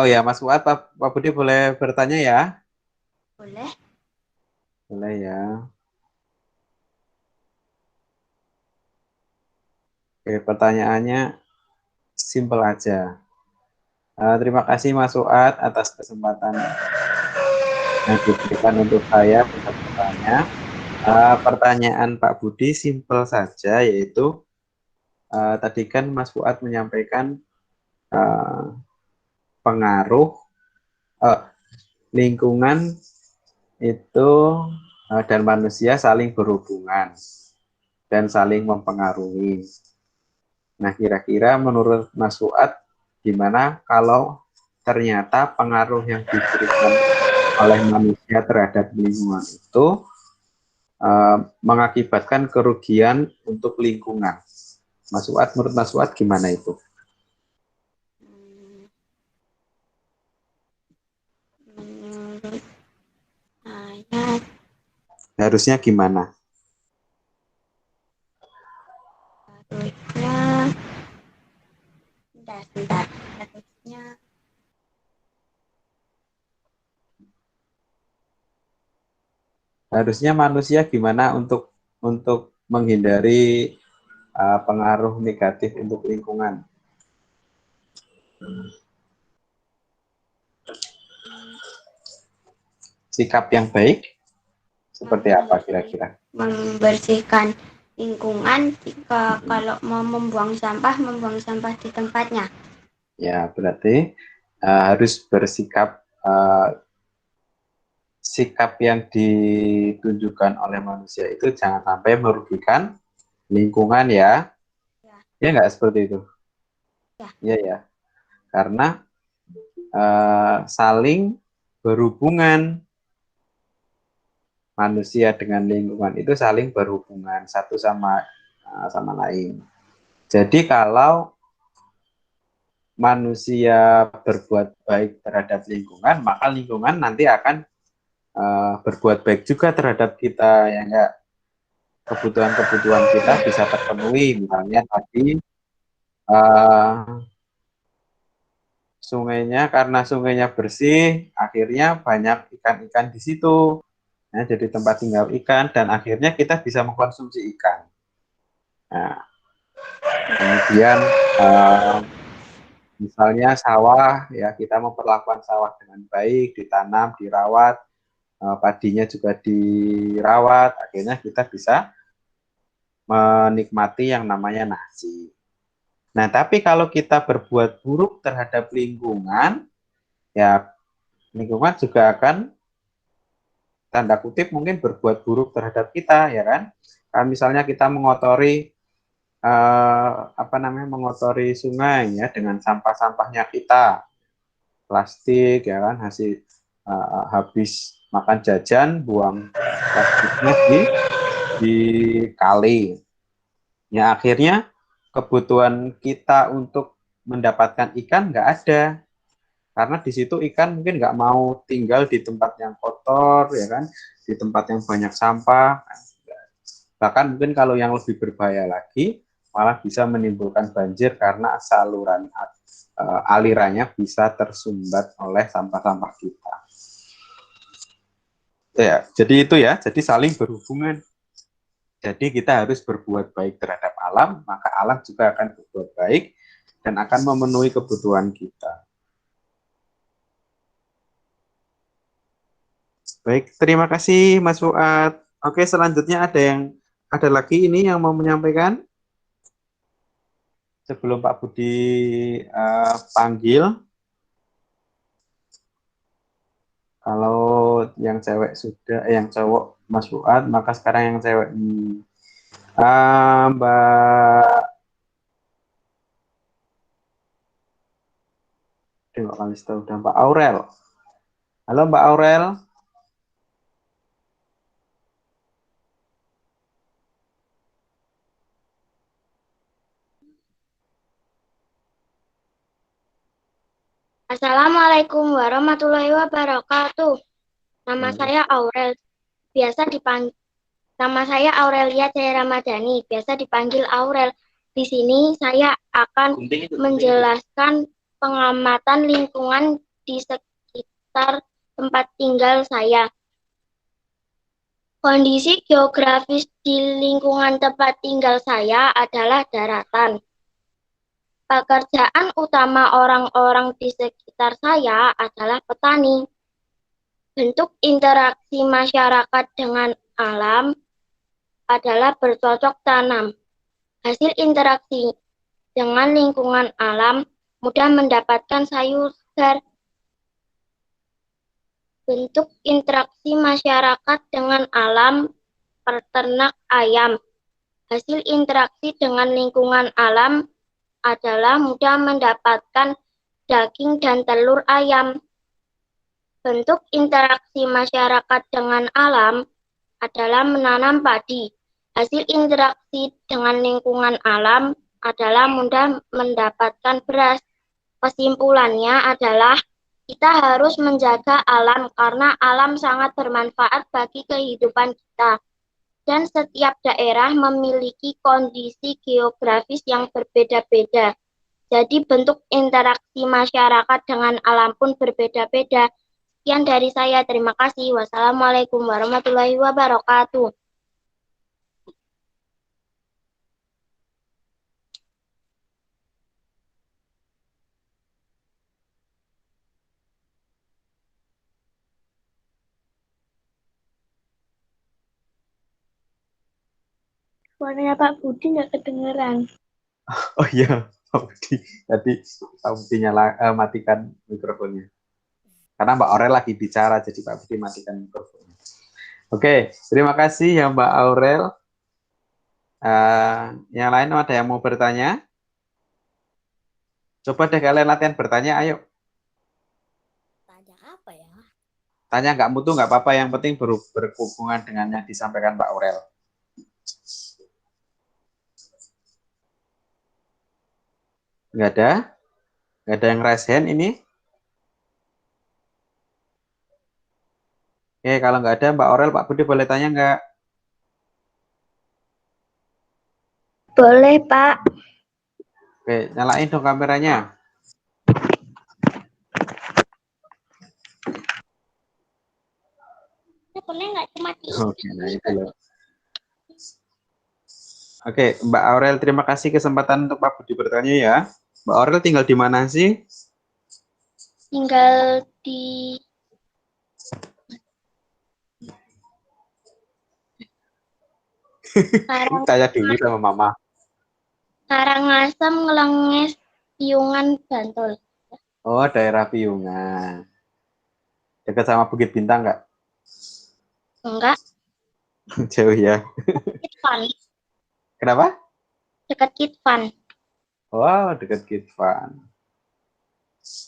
ya Mas Fuad, Pak Budi boleh bertanya ya? Boleh. Boleh ya. Oke, pertanyaannya simpel aja. Terima kasih Mas Fuad atas kesempatan yang diberikan untuk saya bisa bertanya. Pertanyaan Pak Budi simpel saja, yaitu tadi kan Mas Fuad menyampaikan pengaruh lingkungan itu dan manusia saling berhubungan. dan saling mempengaruhi. Nah, kira-kira menurut Mas Fuad, gimana kalau ternyata pengaruh yang diberikan oleh manusia terhadap lingkungan itu mengakibatkan kerugian untuk lingkungan? Mas Fuad, menurut Mas Fuad gimana itu? Menurut saya Harusnya gimana? harusnya sebentar, Harusnya manusia gimana untuk menghindari pengaruh negatif untuk lingkungan? Sikap yang baik seperti apa kira-kira? membersihkan lingkungan. Jika kalau mau membuang sampah di tempatnya. Ya, berarti harus bersikap, sikap yang ditunjukkan oleh manusia itu jangan sampai merugikan lingkungan ya. Ya nggak seperti itu? Ya. Iya ya. Karena saling berhubungan, manusia dengan lingkungan itu saling berhubungan satu sama lain. Jadi kalau manusia berbuat baik terhadap lingkungan, maka lingkungan nanti akan berbuat baik juga terhadap kita, ya enggak? Kebutuhan-kebutuhan kita bisa terpenuhi, misalnya tadi sungainya, karena sungainya bersih, akhirnya banyak ikan-ikan di situ, ya, jadi tempat tinggal ikan, dan akhirnya kita bisa mengkonsumsi ikan. Nah, kemudian misalnya sawah, ya kita memperlakukan sawah dengan baik, ditanam, dirawat, padinya juga dirawat, akhirnya kita bisa menikmati yang namanya nasi. Nah, tapi kalau kita berbuat buruk terhadap lingkungan, ya lingkungan juga akan tanda kutip mungkin berbuat buruk terhadap kita, ya kan? Kalau misalnya kita mengotori mengotori sungai ya dengan sampah-sampahnya kita, plastik ya kan, hasil habis makan jajan buang plastiknya di kali. Ya akhirnya kebutuhan kita untuk mendapatkan ikan nggak ada, karena di situ ikan mungkin nggak mau tinggal di tempat yang kotor ya kan, di tempat yang banyak sampah. Bahkan mungkin kalau yang lebih berbahaya lagi malah bisa menimbulkan banjir karena saluran alirannya bisa tersumbat oleh sampah-sampah kita. Ya, jadi itu ya, jadi saling berhubungan. Jadi kita harus berbuat baik terhadap alam, maka alam juga akan berbuat baik dan akan memenuhi kebutuhan kita. Baik, terima kasih Mas Fuad. Oke, selanjutnya ada lagi ini yang mau menyampaikan sebelum Pak Budi panggil. Kalau yang cewek sudah, yang cowok Mas Fuad, maka sekarang yang cewek Mbak kali tahu udah Mbak Aurel. Halo Mbak Aurel. Assalamualaikum warahmatullahi wabarakatuh. Nama saya Aurel. Nama saya Aurelia Jaya Ramadhani, biasa dipanggil Aurel. Di sini saya akan menjelaskan pengamatan lingkungan di sekitar tempat tinggal saya. Kondisi geografis di lingkungan tempat tinggal saya adalah daratan. Pekerjaan utama orang-orang di sekitar saya adalah petani. Bentuk interaksi masyarakat dengan alam adalah bercocok tanam. Hasil interaksi dengan lingkungan alam mudah mendapatkan sayur segar. Bentuk interaksi masyarakat dengan alam, peternak ayam. Hasil interaksi dengan lingkungan alam adalah mudah mendapatkan daging dan telur ayam. Bentuk interaksi masyarakat dengan alam adalah menanam padi. Hasil interaksi dengan lingkungan alam adalah mudah mendapatkan beras. Kesimpulannya adalah kita harus menjaga alam karena alam sangat bermanfaat bagi kehidupan kita. Dan setiap daerah memiliki kondisi geografis yang berbeda-beda. Jadi bentuk interaksi masyarakat dengan alam pun berbeda-beda. Sekian dari saya. Terima kasih. Wassalamualaikum warahmatullahi wabarakatuh. Suaranya Pak Budi nggak kedengeran. Oh iya, Pak Budi. Tadi Pak Budi matikan mikrofonnya. Karena Mbak Aurel lagi bicara, jadi Pak Budi matikan mikrofonnya. Oke, terima kasih ya Mbak Aurel. Yang lain ada yang mau bertanya? Coba deh kalian latihan bertanya, ayo. Tanya apa ya? Tanya nggak mutu nggak apa-apa, yang penting berhubungan dengan yang disampaikan Mbak Aurel. Nggak ada? Nggak ada yang raise hand ini? Oke, kalau nggak ada Mbak Aurel, Pak Budi boleh tanya nggak? Boleh, Pak. Oke, nyalain dong kameranya. Boleh nggak cuma Oke, nah itu loh. Oke, Mbak Aurel, terima kasih kesempatan untuk Pak Budi bertanya ya. Mbak Aurel tinggal di mana sih? tinggal di Tanya dulu sama Mama. Karangasem, Ngelenges, Piungan, Bantul. Oh, daerah Piungan. Dekat sama Bukit Bintang nggak? Enggak, Jauh ya. Kitvan. Kenapa? Dekat Kitvan. Wow, dekat Kitvan.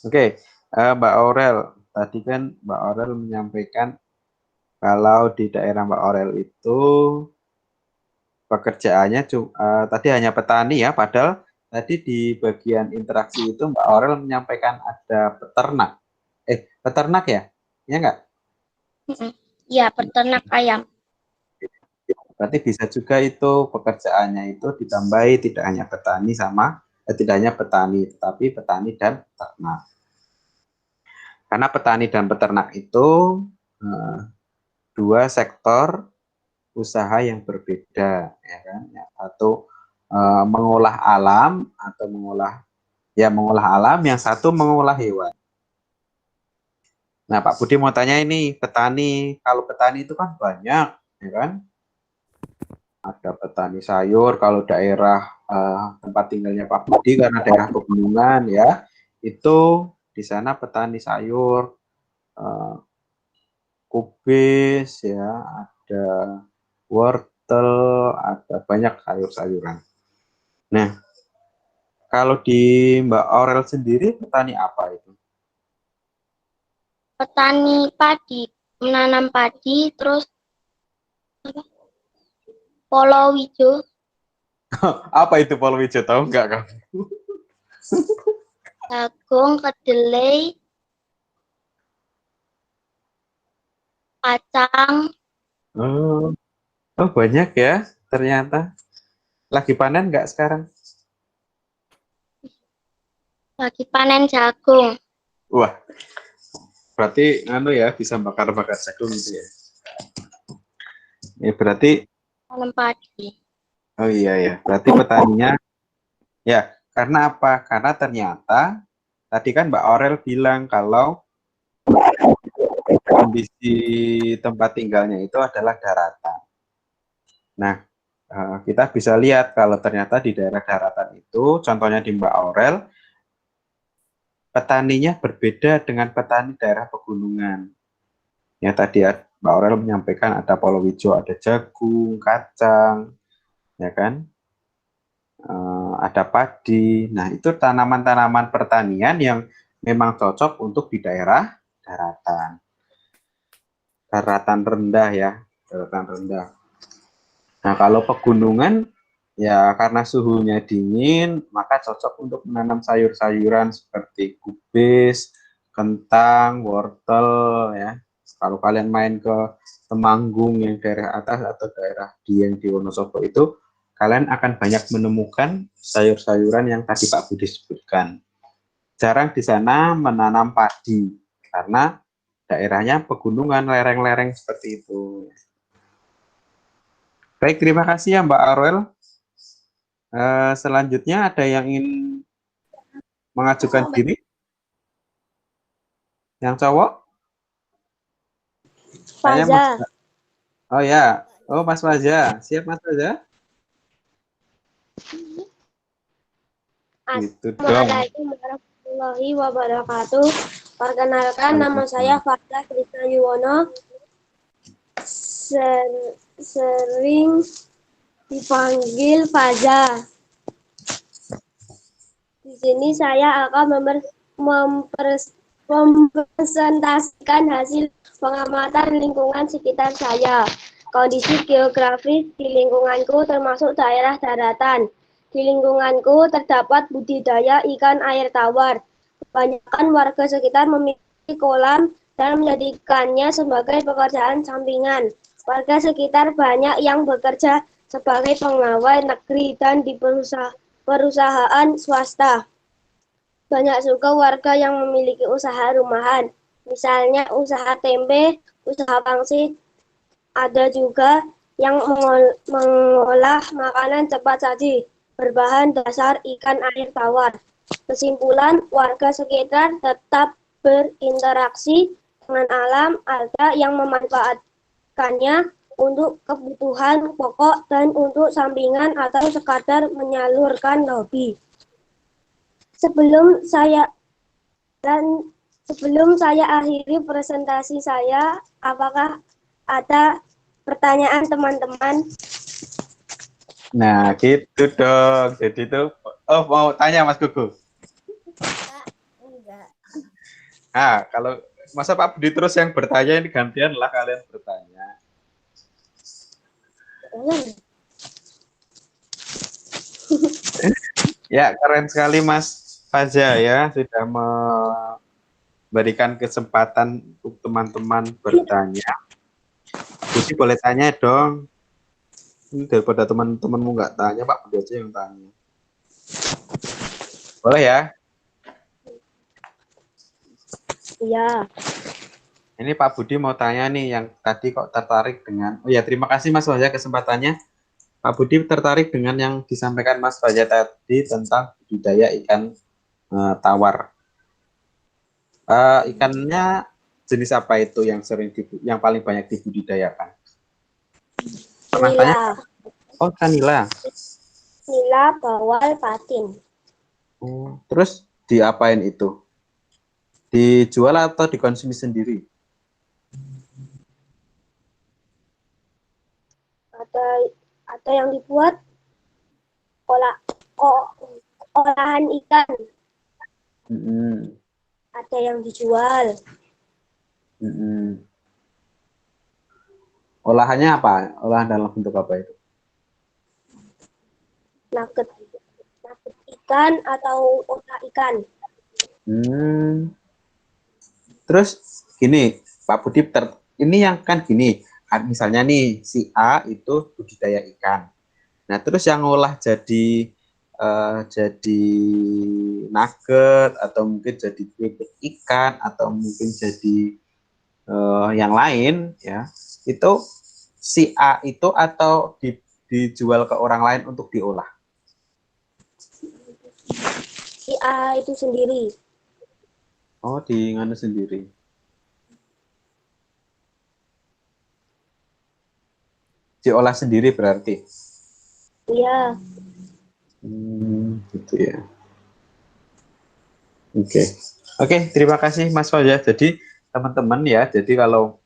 Oke, Mbak Aurel. Tadi kan Mbak Aurel menyampaikan kalau di daerah Mbak Aurel itu pekerjaannya tadi hanya petani ya, padahal tadi di bagian interaksi itu Mbak Aurel menyampaikan ada peternak. Peternak ya? Iya nggak? Iya, peternak ayam. Berarti bisa juga itu pekerjaannya itu ditambahi tidak hanya petani tidak hanya petani, tetapi petani dan peternak. Karena petani dan peternak itu dua sektor usaha yang berbeda, ya kan? Atau mengolah alam atau mengolah alam, yang satu mengolah hewan. Nah, Pak Budi mau tanya ini, petani, kalau petani itu kan banyak, ya kan? Ada petani sayur, kalau daerah tempat tinggalnya Pak Budi karena daerah pegunungan ya, itu di sana petani sayur, kubis ya, ada wortel, ada banyak sayur-sayuran. Nah, kalau di Mbak Aurel sendiri petani apa itu? Petani padi, menanam padi, terus Polowijo. Apa itu palawija, tahu nggak kamu? Jagung, kedelai, kacang. Oh, banyak ya ternyata. Lagi panen nggak sekarang? Lagi panen jagung. Wah, berarti ya bisa bakar-bakar jagung gitu ya. Ya berarti. Tanam padi. Oh iya ya, berarti petaninya ya. Karena apa? Karena ternyata tadi kan Mbak Aurel bilang kalau kondisi tempat tinggalnya itu adalah daratan. Nah, kita bisa lihat kalau ternyata di daerah daratan itu, contohnya di Mbak Aurel, petaninya berbeda dengan petani daerah pegunungan. Ya tadi Mbak Aurel menyampaikan ada palawija, ada jagung, kacang, ya kan? Ada padi. Nah, itu tanaman-tanaman pertanian yang memang cocok untuk di daerah daratan rendah ya, daratan rendah. Nah, kalau pegunungan ya karena suhunya dingin, maka cocok untuk menanam sayur-sayuran seperti kubis, kentang, wortel ya. Kalau kalian main ke Temanggung yang daerah atas atau daerah Dieng di Wonosobo itu, kalian akan banyak menemukan sayur-sayuran yang tadi Pak Budi sebutkan. Jarang di sana menanam padi karena daerahnya pegunungan, lereng-lereng seperti itu. Baik, terima kasih ya Mbak Arwel. Selanjutnya ada yang ingin mengajukan diri? Yang cowok? Faza. Oh ya, oh Mas Faza, siap Mas Faza? Itu dong. Assalamualaikum warahmatullahi wabarakatuh. Perkenalkan, nama saya Faza Krisna Yuwono. Sering dipanggil Faza. Di sini saya akan mempresentasikan hasil pengamatan lingkungan sekitar saya. Kondisi geografis di lingkunganku termasuk daerah daratan. Di lingkunganku terdapat budidaya ikan air tawar. Kebanyakan warga sekitar memiliki kolam dan menjadikannya sebagai pekerjaan sampingan. Warga sekitar banyak yang bekerja sebagai pegawai negeri dan di perusahaan swasta. Banyak juga warga yang memiliki usaha rumahan, misalnya usaha tempe, usaha pangsit. Ada juga yang mengolah makanan cepat saji berbahan dasar ikan air tawar. Kesimpulan, warga sekitar tetap berinteraksi dengan alam, ada yang memanfaatkannya untuk kebutuhan pokok dan untuk sampingan atau sekadar menyalurkan hobi. Sebelum saya akhiri presentasi saya, apakah ada pertanyaan teman-teman? Nah, gitu dong. Jadi itu, oh mau tanya Mas Gugu. Enggak. Nah, kalau masa Pak Budi terus yang bertanya, ini gantian lah kalian bertanya. Ya, keren sekali Mas Faza ya, sudah memberikan kesempatan untuk teman-teman bertanya. Budi boleh tanya dong. Ini daripada teman-temanmu nggak tanya, Pak Budi aja yang tanya. Boleh ya? Iya. Ini Pak Budi mau tanya nih, yang tadi kok tertarik dengan, oh ya terima kasih Mas Faza kesempatannya. Pak Budi tertarik dengan yang disampaikan Mas Faza tadi tentang budidaya ikan tawar. Ikannya jenis apa itu yang yang paling banyak dibudidayakan? Pernah tanya? Oh, ikan nila. Nila, bawal, patin. Terus diapain itu? Dijual atau dikonsumsi sendiri? Ada yang dibuat olahan ikan. Ada yang dijual. Olahannya apa? Olahan dalam bentuk apa itu? Nugget ikan atau otak ikan. Terus gini, Pak Budi, ini yang kan gini, misalnya nih si A itu budidaya ikan. Nah, terus yang ngolah jadi nugget atau mungkin jadi keripik ikan atau mungkin jadi yang lain ya, itu si A itu atau dijual ke orang lain untuk diolah? Si A itu sendiri. Oh, di nganu sendiri. Diolah sendiri berarti? Iya. Gitu ya. Oke, terima kasih Mas Faza. Jadi teman-teman ya, jadi kalau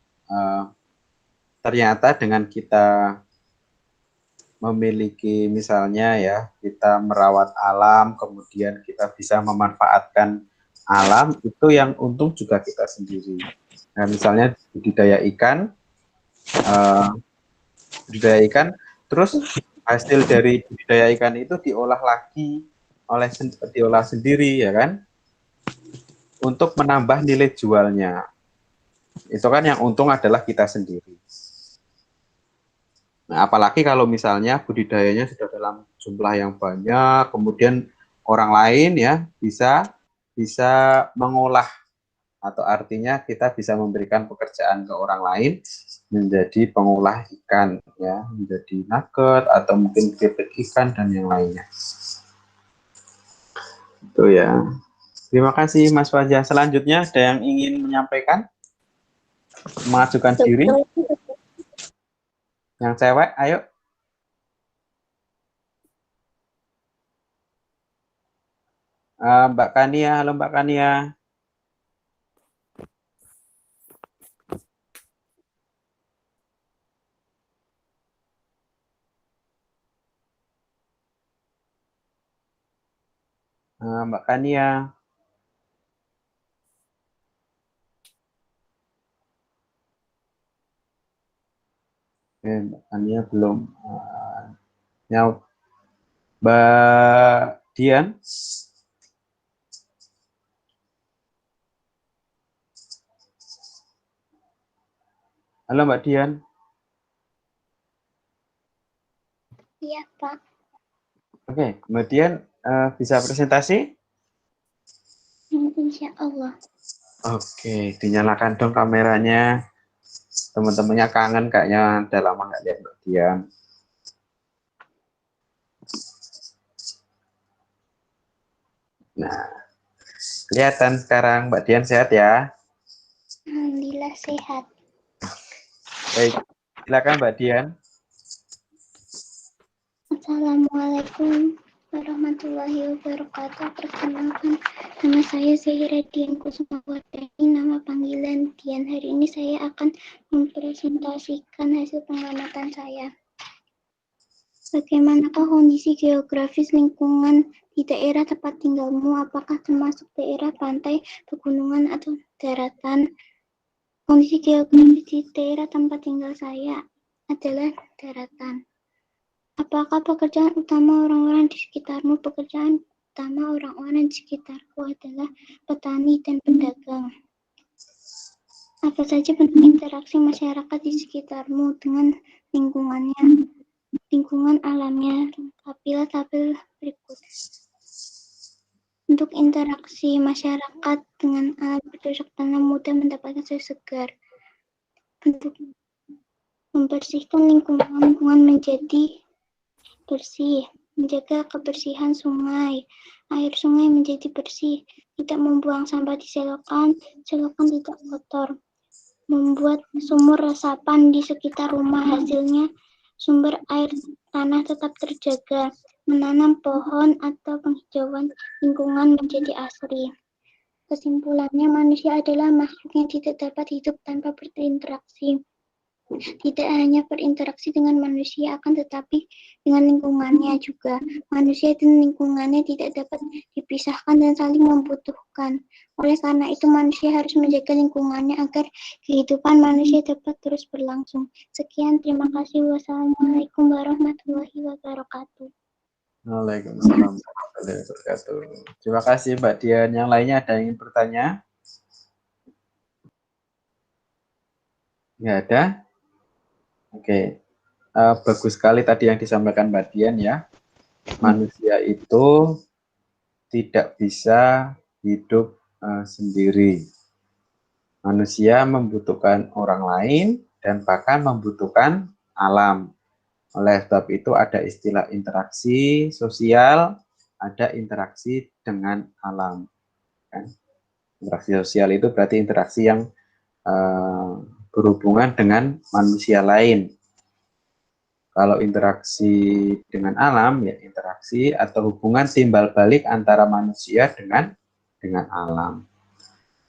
ternyata dengan kita memiliki misalnya ya, kita merawat alam, kemudian kita bisa memanfaatkan alam, itu yang untung juga kita sendiri. Nah, misalnya budidaya ikan, terus hasil dari budidaya ikan itu diolah lagi, diolah sendiri ya kan, untuk menambah nilai jualnya. Itu kan yang untung adalah kita sendiri. Nah, apalagi kalau misalnya budidayanya sudah dalam jumlah yang banyak, kemudian orang lain ya bisa mengolah, atau artinya kita bisa memberikan pekerjaan ke orang lain menjadi pengolah ikan ya, menjadi nugget atau mungkin keripik ikan dan yang lainnya. Itu ya. Terima kasih Mas Wajah. Selanjutnya ada yang ingin menyampaikan? Mengajukan diri? Yang cewek, ayo. Mbak Kania, halo Mbak Kania. Mbak Kania. Mbak Kania belum. Mbak Dian. Halo Mbak Dian. Iya, Pak. Oke, Mbak Dian bisa presentasi? Insya Allah. Oke, dinyalakan dong kameranya. Teman-temannya kangen kayaknya, udah lama nggak lihat Mbak Dian. Nah, kelihatan sekarang Mbak Dian sehat ya? Alhamdulillah sehat. Baik, silakan Mbak Dian. Assalamualaikum warahmatullahi wabarakatuh. Perkenalkan, nama saya Zahira Dian Kusumawardani, nama panggilan Dian. Hari ini saya akan mempresentasikan hasil pengamatan saya. Bagaimanakah kondisi geografis lingkungan di daerah tempat tinggalmu? Apakah termasuk daerah pantai, pegunungan, atau daratan? Kondisi geografis di daerah tempat tinggal saya adalah daratan. Apakah pekerjaan utama orang-orang di sekitarmu? Pekerjaan utama orang-orang di sekitarku adalah petani dan pedagang. Apa saja bentuk interaksi masyarakat di sekitarmu dengan lingkungannya? Lingkungan alamnya. Lengkapilah tabel berikut. Untuk interaksi masyarakat dengan alam bercocok tanam mudah mendapatkan sayur segar. Untuk membersihkan lingkungan menjadi bersih, menjaga kebersihan sungai, air sungai menjadi bersih, tidak membuang sampah di selokan tidak kotor, membuat sumur resapan di sekitar rumah, hasilnya sumber air tanah tetap terjaga, menanam pohon atau penghijauan lingkungan menjadi asri. Kesimpulannya, manusia adalah makhluk yang tidak dapat hidup tanpa berinteraksi. Tidak hanya berinteraksi dengan manusia, akan tetapi dengan lingkungannya juga. Manusia dan lingkungannya tidak dapat dipisahkan dan saling membutuhkan. Oleh karena itu, manusia harus menjaga lingkungannya agar kehidupan manusia dapat terus berlangsung. Sekian, terima kasih. Wassalamualaikum warahmatullahi wabarakatuh. Waalaikumsalam warahmatullahi wabarakatuh. Terima kasih Mbak Dian. Yang lainnya ada yang ingin bertanya? Nggak ada? Oke, bagus sekali tadi yang disampaikan Mbak Dian ya. Manusia itu tidak bisa hidup sendiri. Manusia membutuhkan orang lain dan bahkan membutuhkan alam. Oleh sebab itu ada istilah interaksi sosial, ada interaksi dengan alam. Kan? Interaksi sosial itu berarti interaksi yang berhubungan dengan manusia lain. Kalau interaksi dengan alam, ya interaksi atau hubungan timbal balik antara manusia dengan alam.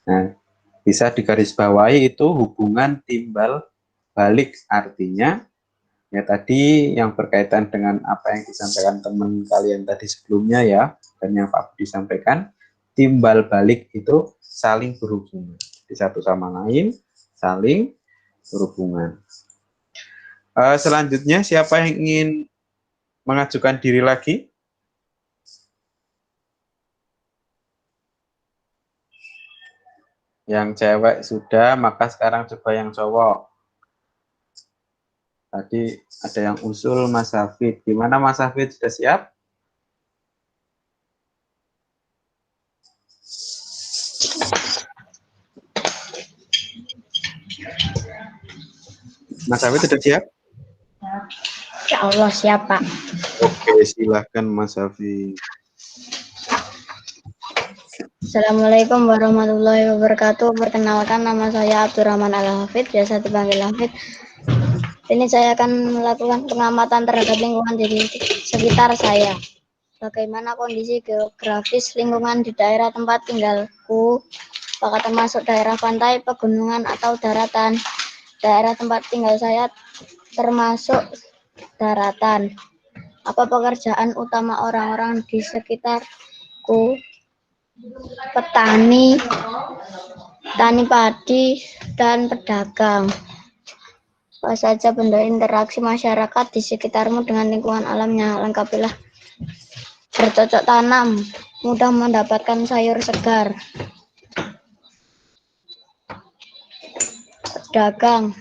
Nah, bisa digarisbawahi itu hubungan timbal balik, artinya Ya tadi yang berkaitan dengan apa yang disampaikan teman kalian tadi sebelumnya ya, dan yang Pak Budi sampaikan, timbal balik itu saling berhubungan. Di satu sama lain saling berhubungan. Selanjutnya siapa yang ingin mengajukan diri lagi? Yang cewek sudah, maka sekarang coba yang cowok. Tadi ada yang usul Mas Hafid. Gimana Mas Hafid, sudah siap? Mas Hafid sudah siap? Ya Allah, siapa? Oke, silahkan Mas Hafid. Assalamualaikum warahmatullahi wabarakatuh. Perkenalkan, nama saya Abdurrahman Al-Hafid, biasa dipanggil Hafid. Ini saya akan melakukan pengamatan terhadap lingkungan di sekitar saya. Bagaimana kondisi geografis lingkungan di daerah tempat tinggalku, apakah termasuk daerah pantai, pegunungan, atau daratan. Daerah tempat tinggal saya termasuk daratan. Apa pekerjaan utama orang-orang di sekitarku? Petani, tani padi, dan pedagang. Apa saja bentuk interaksi masyarakat di sekitarmu dengan lingkungan alamnya? Lengkapilah. Bercocok tanam, mudah mendapatkan sayur segar. Pedagang.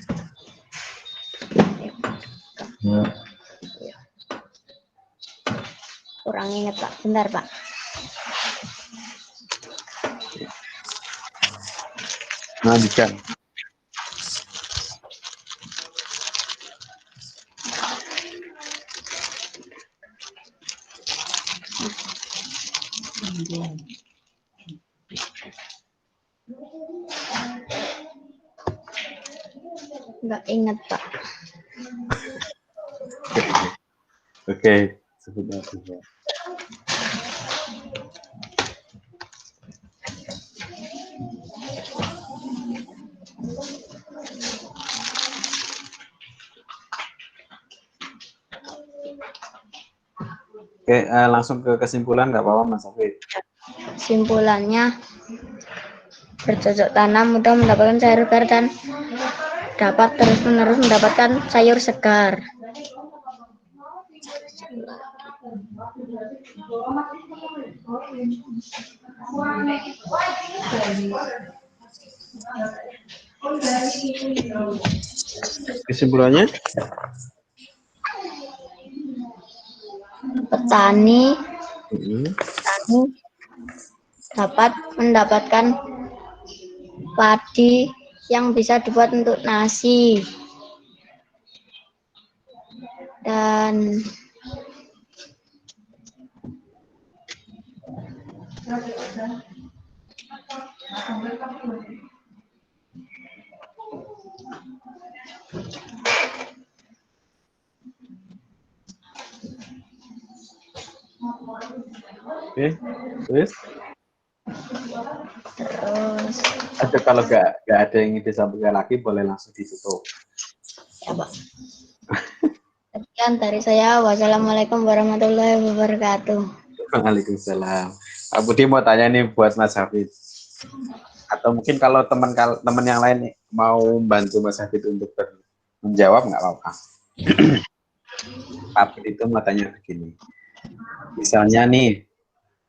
Kurang ingat Pak, bentar Pak. Lanjutkan. Enggak ingat Pak. Oke, sebentar. Oke, langsung ke kesimpulan nggak apa-apa Mas Hafid. Kesimpulannya, bercocok tanam mudah mendapatkan sayur segar dan dapat terus-menerus mendapatkan sayur segar. Kesimpulannya? Petani Mm-hmm. dapat mendapatkan padi yang bisa dibuat untuk nasi. Dan Oke, terus terus ada kalau nggak ada yang ingin disampaikan lagi boleh langsung ditutup. ya Pak. Sekian dari saya. Wassalamualaikum warahmatullahi wabarakatuh. Waalaikumsalam. Pak Budi mau tanya nih buat Mas Hafid. Atau mungkin kalau teman yang lain nih, mau bantu Mas Hafid untuk menjawab nggak apa-apa. Pak Budi itu mau tanya begini. Misalnya nih,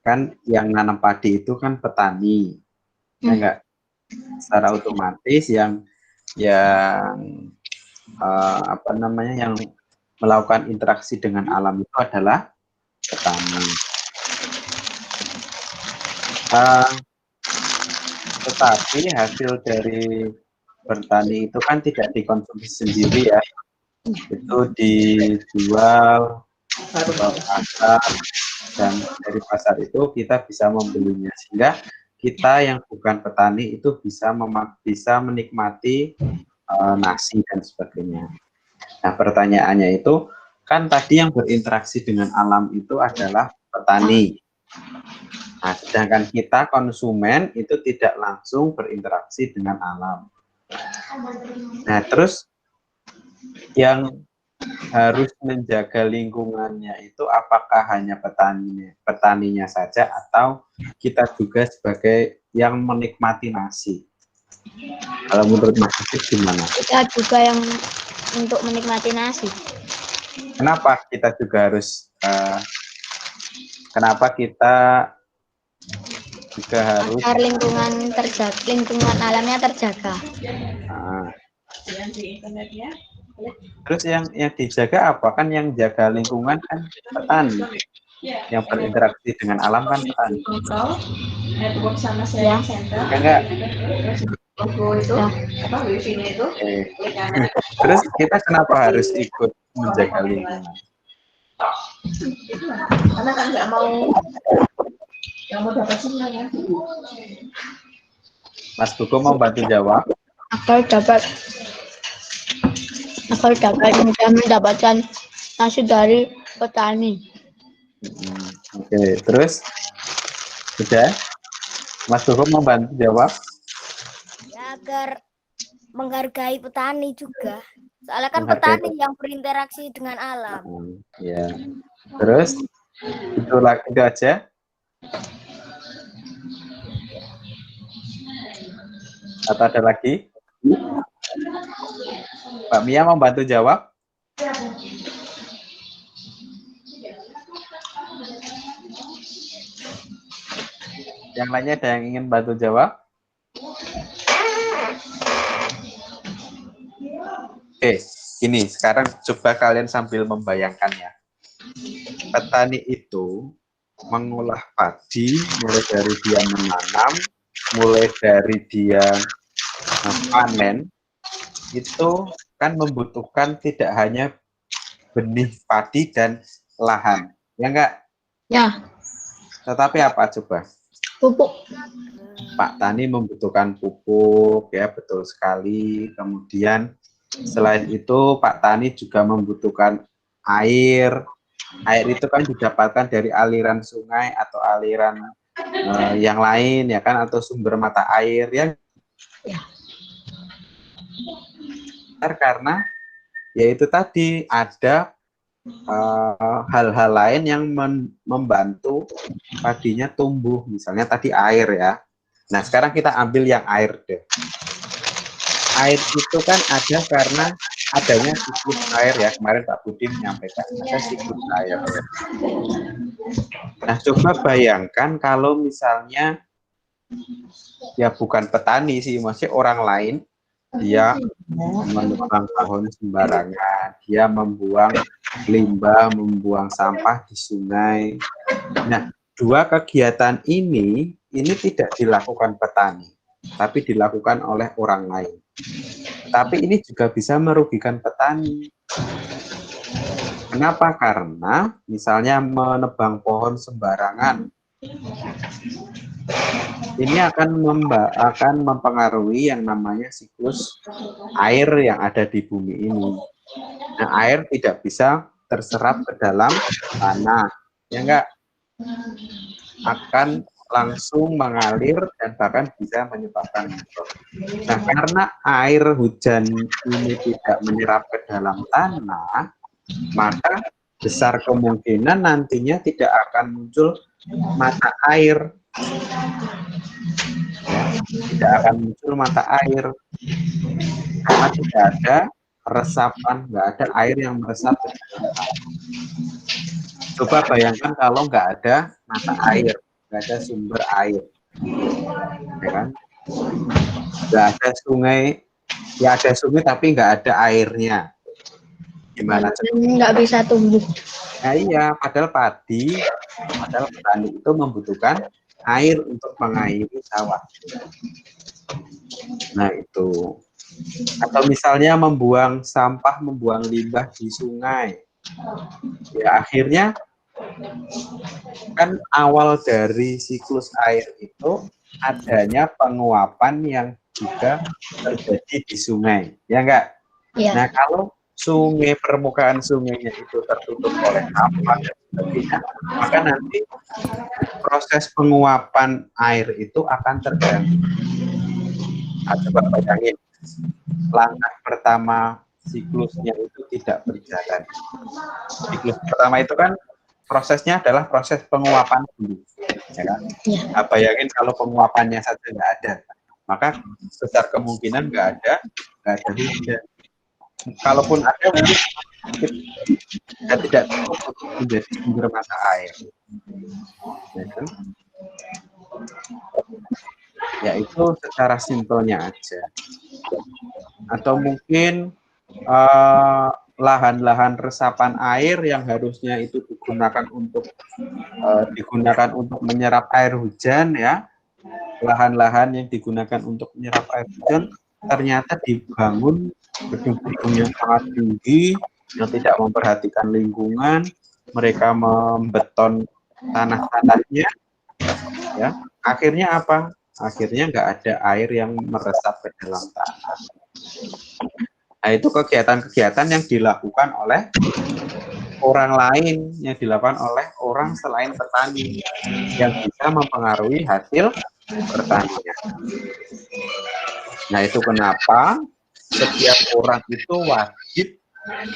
kan yang nanam padi itu kan petani, ya enggak? Secara otomatis yang apa namanya, yang melakukan interaksi dengan alam itu adalah petani. Tetapi hasil dari bertani itu kan tidak dikonsumsi sendiri ya, itu dijual ke pasar, dan dari pasar itu kita bisa membelinya, sehingga kita yang bukan petani itu bisa menikmati nasi dan sebagainya. Nah, pertanyaannya itu kan tadi yang berinteraksi dengan alam itu adalah petani. Nah, sedangkan kita konsumen itu tidak langsung berinteraksi dengan alam. Nah, terus yang harus menjaga lingkungannya itu apakah hanya petaninya saja atau kita juga sebagai yang menikmati nasi? Kalau menurut Mas Afif gimana? Kita juga yang untuk menikmati nasi. Kenapa kita juga harus kenapa kita juga harus Agar lingkungan alamnya terjaga. nah, Yang di internet ya. terus yang dijaga apa? Kan yang jaga lingkungan kan petani, yang berinteraksi dengan alam kan petani. Kontrol network sama sharing center. Enggak. Logo itu apa wifi-nya itu? Klik kanan. Terus kita kenapa harus ikut menjaga lingkungan? Karena kan nggak mau dapat sinyal ya. Mas Buko mau bantu jawab? Agar dapat mudah mendapatkan nasi dari petani. Oke, terus sudah Mas Buko mau bantu jawab? Ya, agar menghargai petani juga. Soalnya kan Menghargai petani yang berinteraksi dengan alam. Ya. Terus itu aja. Atau ada lagi? Mbak Mia mau bantu jawab? Yang lainnya ada yang ingin bantu jawab? Oke, gini, sekarang coba kalian sambil membayangkannya. Petani itu mengolah padi mulai dari dia menanam, mulai dari dia panen, itu kan membutuhkan tidak hanya benih padi dan lahan, ya enggak? Ya, Tetapi apa coba? pupuk. Pak Tani membutuhkan pupuk, ya betul sekali. Kemudian selain itu Pak Tani juga membutuhkan air. Air itu kan didapatkan dari aliran sungai atau aliran yang lain, ya kan, atau sumber mata air, ya. Karena yaitu tadi ada hal-hal lain yang membantu padinya tumbuh, misalnya tadi air, ya. Nah, sekarang kita ambil yang air deh. Air itu kan ada karena adanya siklus air, ya. Kemarin Pak Budi menyampaikan ada siklus air. Nah, coba bayangkan kalau misalnya ya bukan petani sih, maksudnya orang lain, dia menebang pohon sembarangan, dia membuang limbah, membuang sampah di sungai. Nah, dua kegiatan ini tidak dilakukan petani, tapi dilakukan oleh orang lain. Tapi ini juga bisa merugikan petani. Kenapa? Karena misalnya menebang pohon sembarangan, ini akan mempengaruhi yang namanya siklus air yang ada di bumi ini. Nah, air tidak bisa terserap ke dalam tanah, ya enggak? Akan langsung mengalir dan bahkan bisa menyebabkan mikrob. Nah, karena air hujan ini tidak menyerap ke dalam tanah, maka besar kemungkinan nantinya tidak akan muncul mata air. Ya, tidak akan muncul mata air karena tidak ada resapan, nggak ada air yang meresap ke dalam tanah. Coba bayangkan kalau nggak ada mata air, nggak ada sumber air, ya kan? Nggak ada sungai, ya ada sungai tapi nggak ada airnya. Gimana? Nggak bisa tumbuh. Nah, iya, padahal petani itu membutuhkan air untuk mengairi sawah. Nah, itu. Atau misalnya membuang sampah, membuang limbah di sungai. Ya, akhirnya kan awal dari siklus air itu adanya penguapan yang juga terjadi di sungai, ya enggak? Ya. Nah, kalau sungai, permukaan sungainya itu tertutup oleh sampah dan sebagainya, maka nanti proses penguapan air itu akan terganggu. Coba bayangin, langkah pertama siklusnya itu tidak berjalan. Siklus pertama itu kan prosesnya adalah proses penguapan dulu, ya kan? Nah, bayangin kalau penguapannya saja nggak ada, maka besar kemungkinan nggak ada hujan. Kalaupun ada, mungkin tidak cukup untuk menjadi sumber mata air, ya kan? Ya itu secara simpelnya aja. Atau mungkin lahan-lahan resapan air yang harusnya itu digunakan untuk menyerap air hujan, ya, lahan-lahan yang digunakan untuk menyerap air hujan ternyata dibangun gedung-gedung yang sangat tinggi yang tidak memperhatikan lingkungan. Mereka membeton tanah-tanahnya, ya, akhirnya apa? Akhirnya nggak ada air yang meresap ke dalam tanah. Nah, itu kegiatan-kegiatan yang dilakukan oleh orang lain, yang dilakukan oleh orang selain petani, yang bisa mempengaruhi hasil pertanian. Nah, itu kenapa setiap orang itu wajib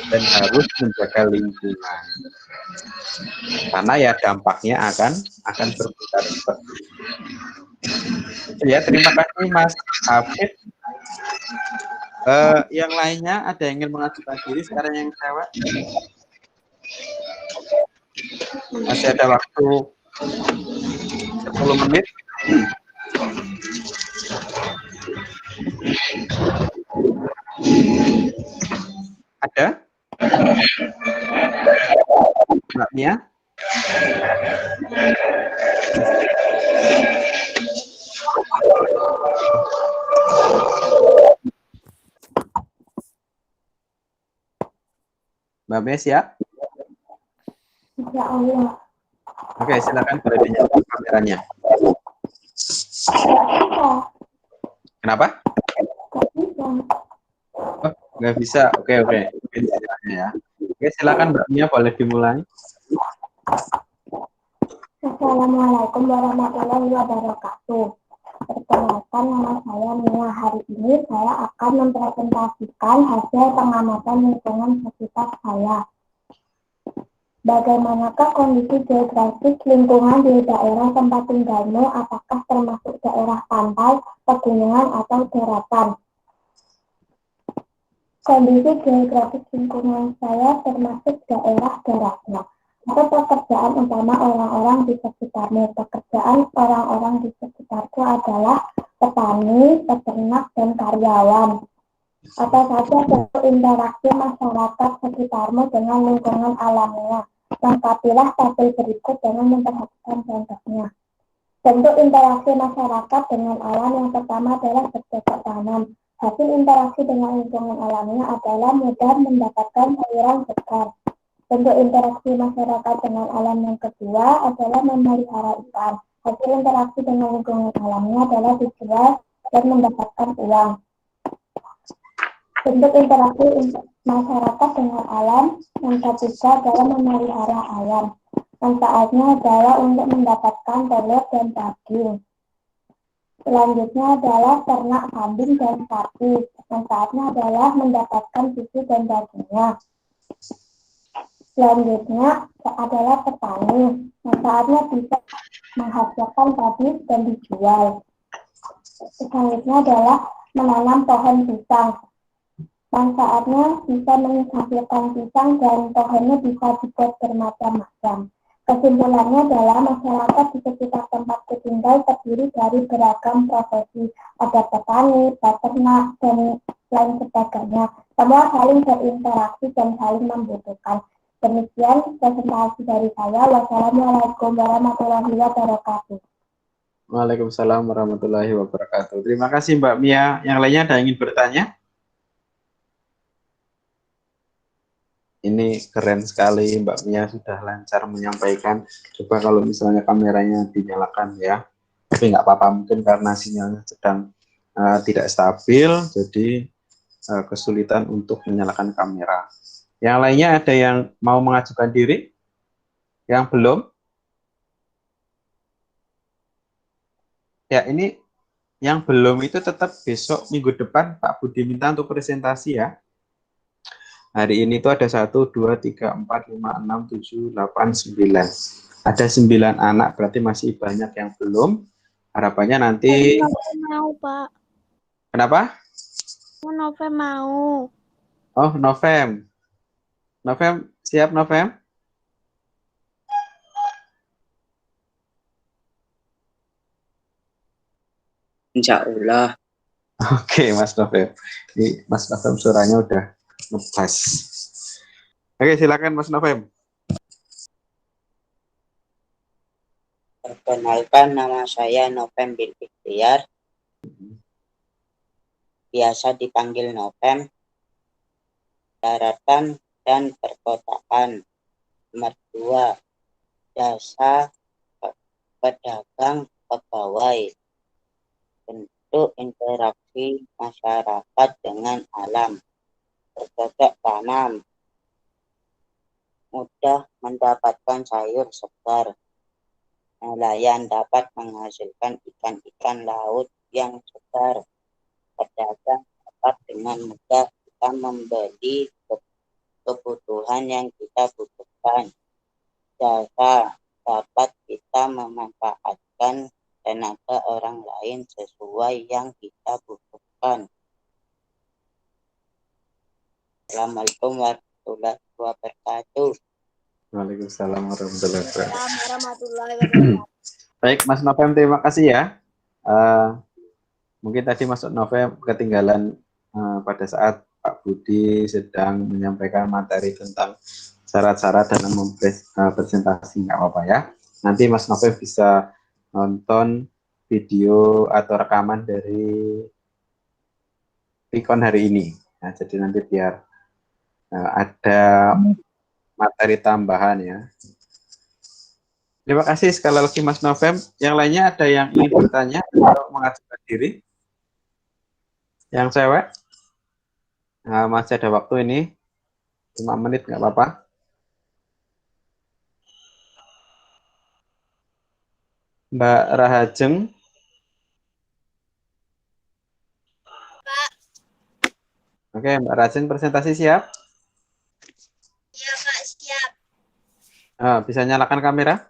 dan harus menjaga lingkungan. Karena ya dampaknya akan berputar seperti itu. Ya, terima kasih Mas Hafid. Yang lainnya ada yang ingin mengajukan diri sekarang yang cewek? Masih ada waktu 10 menit. Ada? Mbak Mia? Mbak Mia siap? Ya Allah. Oke, silakan boleh dinyalakan kameranya. Kenapa? Oh, nggak bisa. Oke. Ya. Oke, silakan Mbak Mia, boleh dimulai. Assalamualaikum warahmatullahi wabarakatuh. Perkenalkan, nama saya Mia. Hari ini saya akan mempresentasikan hasil pengamatan lingkungan sekitar saya. Bagaimanakah kondisi geografis lingkungan di daerah tempat tinggalmu? Apakah termasuk daerah pantai, pegunungan, atau daratan? Kondisi geografis lingkungan saya termasuk daerah daratan. Apa pekerjaan utama orang-orang di sekitarmu? Pekerjaan orang-orang di sekitarku adalah petani, peternak, dan karyawan. Apa saja bentuk interaksi masyarakat sekitarmu dengan lingkungan alamnya? Lengkapilah tabel berikut dengan memperhatikan contohnya. Bentuk interaksi masyarakat dengan alam yang pertama adalah bercocok tanam. Hasil interaksi dengan lingkungan alamnya adalah mudah mendapatkan sayuran segar. Bentuk interaksi masyarakat dengan alam yang kedua adalah memelihara ikan. Hasil interaksi dengan lingkungan alamnya adalah dijual dan mendapatkan uang. Bentuk interaksi masyarakat dengan alam yang ketiga adalah memelihara ayam. Manfaatnya adalah untuk mendapatkan telur dan daging. Selanjutnya adalah ternak kambing dan sapi. Manfaatnya adalah mendapatkan susu dan dagingnya. Selanjutnya adalah petani. Manfaatnya bisa menghasilkan padi dan dijual. Selanjutnya adalah menanam pohon pisang. Manfaatnya bisa menghasilkan pisang dan pohonnya bisa dibuat bermacam-macam. Kesimpulannya adalah masyarakat di sekitar tempatku tinggal terdiri dari beragam profesi. Ada petani, peternak, dan lain sebagainya. Semua saling berinteraksi dan saling membutuhkan. Demikian presentasi dari saya. Wassalamualaikum warahmatullahi wabarakatuh. Waalaikumsalam warahmatullahi wabarakatuh. Terima kasih Mbak Mia. Yang lainnya ada yang ingin bertanya? Ini keren sekali Mbak Mia, sudah lancar menyampaikan. Coba kalau misalnya kameranya dinyalakan ya. Tapi nggak apa-apa, mungkin karena sinyalnya sedang tidak stabil, jadi kesulitan untuk menyalakan kamera. Yang lainnya ada yang mau mengajukan diri? Yang belum? Ya, ini yang belum itu tetap besok minggu depan Pak Budi minta untuk presentasi ya. Hari ini tuh ada 1, 2, 3, 4, 5, 6, 7, 8, 9. Ada 9 anak, berarti masih banyak yang belum. Harapannya nanti. Mau, Pak. Kenapa? Novem mau. Oh, Novem. Novem, siap Novem? Insya Allah. Oke, Mas Novem. Ini Mas Novem suaranya udah ngepas. Oke, silakan Mas Novem. Perkenalkan, nama saya Novem bin Ikhtiar. Biasa dipanggil Novem. Daratan dan perkotaan. Nomor 2, jasa pedagang pegawai. Bentuk interaksi masyarakat dengan alam. Bercocok tanam. Mudah mendapatkan sayur segar. Nelayan dapat menghasilkan ikan-ikan laut yang segar. Pedagang dapat dengan mudah kita membeli kebutuhan yang kita butuhkan. Jasa dapat kita memanfaatkan tenaga orang lain sesuai yang kita butuhkan. Assalamualaikum warahmatullahi wabarakatuh. Waalaikumsalam warahmatullahi wabarakatuh. Warahmatullahi wabarakatuh. Baik, Mas Novem, terima kasih ya. Mungkin tadi Mas Novem ketinggalan pada saat Pak Budi sedang menyampaikan materi tentang syarat-syarat dalam presentasi, nggak apa-apa ya. Nanti Mas Novem bisa nonton video atau rekaman dari Pikon hari ini. Nah, jadi nanti biar ada materi tambahan ya. Terima kasih sekali lagi Mas Novem. Yang lainnya ada yang ingin bertanya atau mengajukan diri? Yang cewek? Nah, masih ada waktu ini. 5 menit nggak apa-apa. Mbak Rahajeng. Pak. Oke, Mbak Rahajeng presentasi siap? Iya, Pak, siap. Bisa nyalakan kamera?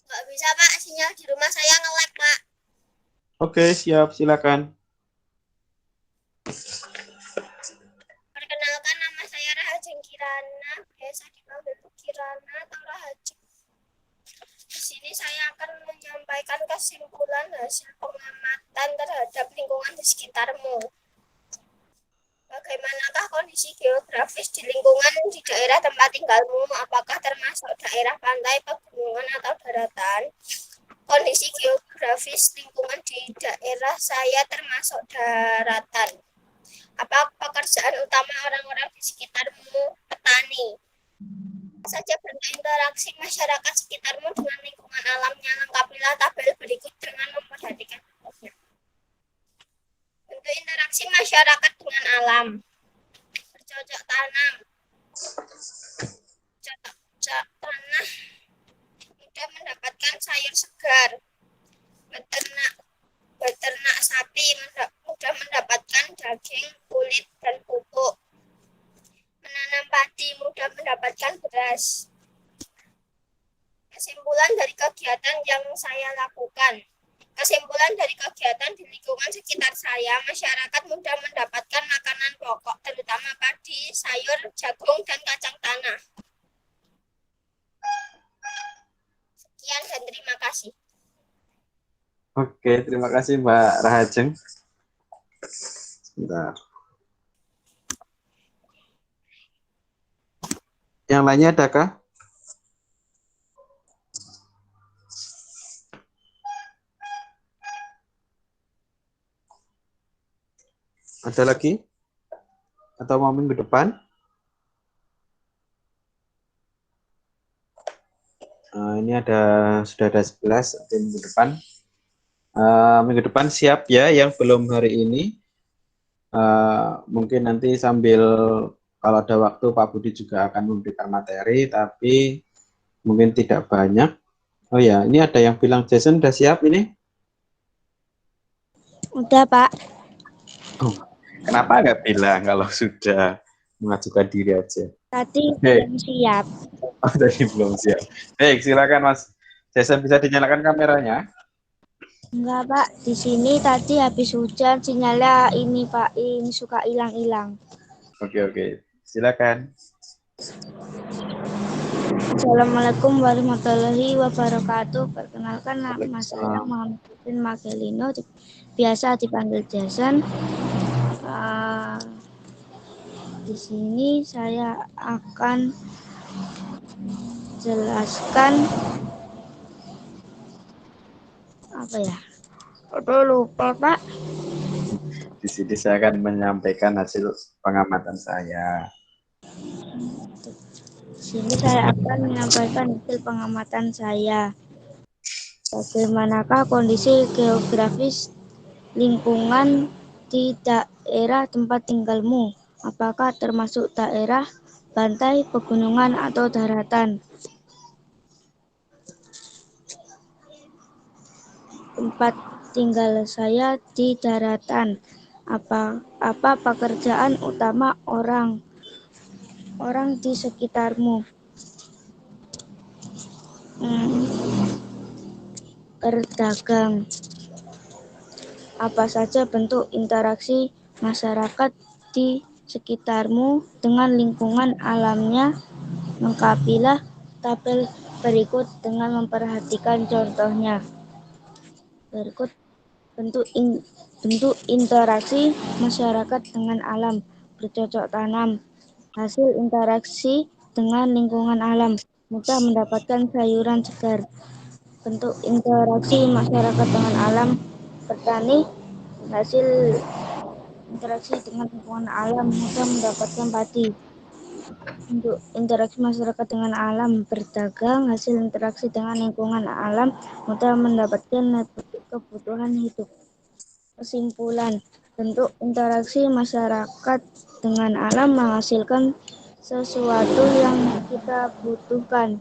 Nggak bisa, Pak. Sinyal di rumah saya nge-lag, Pak. Oke, siap. Silakan. Perkenalkan, nama saya Rahajeng Kirana. Biasa dipanggil Kirana atau Rahajeng. Di sini saya akan menyampaikan kesimpulan hasil pengamatan terhadap lingkungan di sekitarmu. Bagaimanakah kondisi geografis di lingkungan di daerah tempat tinggalmu? Apakah termasuk daerah pantai, pegunungan, atau daratan? Kondisi geografis lingkungan di daerah saya termasuk daratan. Apa pekerjaan utama orang-orang di sekitarmu? Petani. Saja bentuk interaksi masyarakat sekitarmu dengan lingkungan alamnya. Lengkapilah tabel berikut dengan memperhatikan bentuknya. Bentuk interaksi masyarakat dengan alam. Bercocok tanam. Bercocok tanah. Mudah mendapatkan sayur segar. Beternak sapi mudah mendapatkan daging, kulit, dan pupuk. Menanam padi mudah mendapatkan beras. Kesimpulan dari kegiatan yang saya lakukan. Kesimpulan dari kegiatan di lingkungan sekitar saya, masyarakat mudah mendapatkan makanan pokok, terutama padi, sayur, jagung, dan kacang tanah. Sekian dan terima kasih. Oke, terima kasih Mbak Rahajeng. Sebentar. Yang lainnya adakah? Ada lagi? Atau mau minggu depan? Ini sudah ada 11 minggu depan. Minggu depan siap ya yang belum hari ini. Mungkin nanti sambil kalau ada waktu Pak Budi juga akan memberikan materi, tapi mungkin tidak banyak. Oh ya, ini ada yang bilang Jason udah siap ini? Udah, Pak. Oh, kenapa nggak bilang kalau sudah? mengajukan diri aja. Tadi Oke. belum siap. Oh, tadi belum siap. Baik, silakan Mas Jason, bisa dinyalakan kameranya. Enggak, Pak. Di sini tadi habis hujan sinyalnya ini, Pak, ini suka hilang-hilang. Oke. Silakan. Assalamualaikum warahmatullahi wabarakatuh. Perkenalkan nama saya Muhammad Magelino, biasa dipanggil Jason. Di sini saya akan jelaskan apa ya? Udah lupa, Pak. Di sini saya akan menyampaikan hasil pengamatan saya. Di sini saya akan menyampaikan hasil pengamatan saya. Bagaimanakah kondisi geografis lingkungan di daerah tempat tinggalmu? Apakah termasuk daerah pantai, pegunungan, atau daratan? Tempat tinggal saya di daratan. Apa pekerjaan utama orang di sekitarmu? Berdagang. Apa saja bentuk interaksi masyarakat di sekitarmu dengan lingkungan alamnya? Lengkapilah tabel berikut dengan memperhatikan contohnya. Berikut bentuk interaksi masyarakat dengan alam. Bercocok tanam. Hasil interaksi dengan lingkungan alam. Mudah mendapatkan sayuran segar. Bentuk interaksi masyarakat dengan alam. Bertani. Hasil interaksi dengan lingkungan alam. Mudah mendapatkan padi. Untuk interaksi masyarakat dengan alam, berdagang, hasil interaksi dengan lingkungan alam, mudah mendapatkan kebutuhan hidup. Kesimpulan, bentuk interaksi masyarakat dengan alam menghasilkan sesuatu yang kita butuhkan.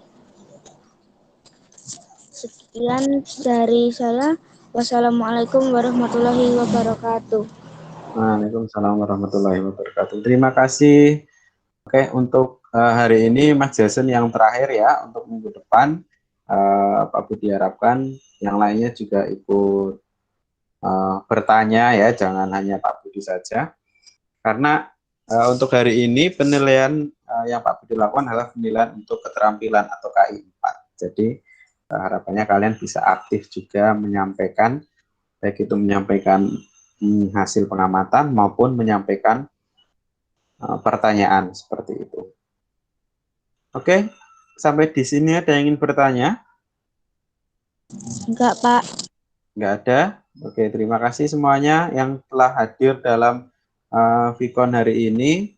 Sekian dari saya. Wassalamualaikum warahmatullahi wabarakatuh. Waalaikumsalam warahmatullahi wabarakatuh. Terima kasih. Oke, untuk hari ini Mas Jason yang terakhir ya, untuk minggu depan Pak Budi harapkan yang lainnya juga ikut bertanya ya, jangan hanya Pak Budi saja. Karena untuk hari ini penilaian yang Pak Budi lakukan adalah penilaian untuk keterampilan atau KI 4. Jadi harapannya kalian bisa aktif juga menyampaikan, baik itu menyampaikan hasil pengamatan maupun menyampaikan pertanyaan seperti itu. Oke, sampai di sini ada yang ingin bertanya? Enggak, Pak. Enggak ada. Oke, terima kasih semuanya yang telah hadir dalam Vicon hari ini.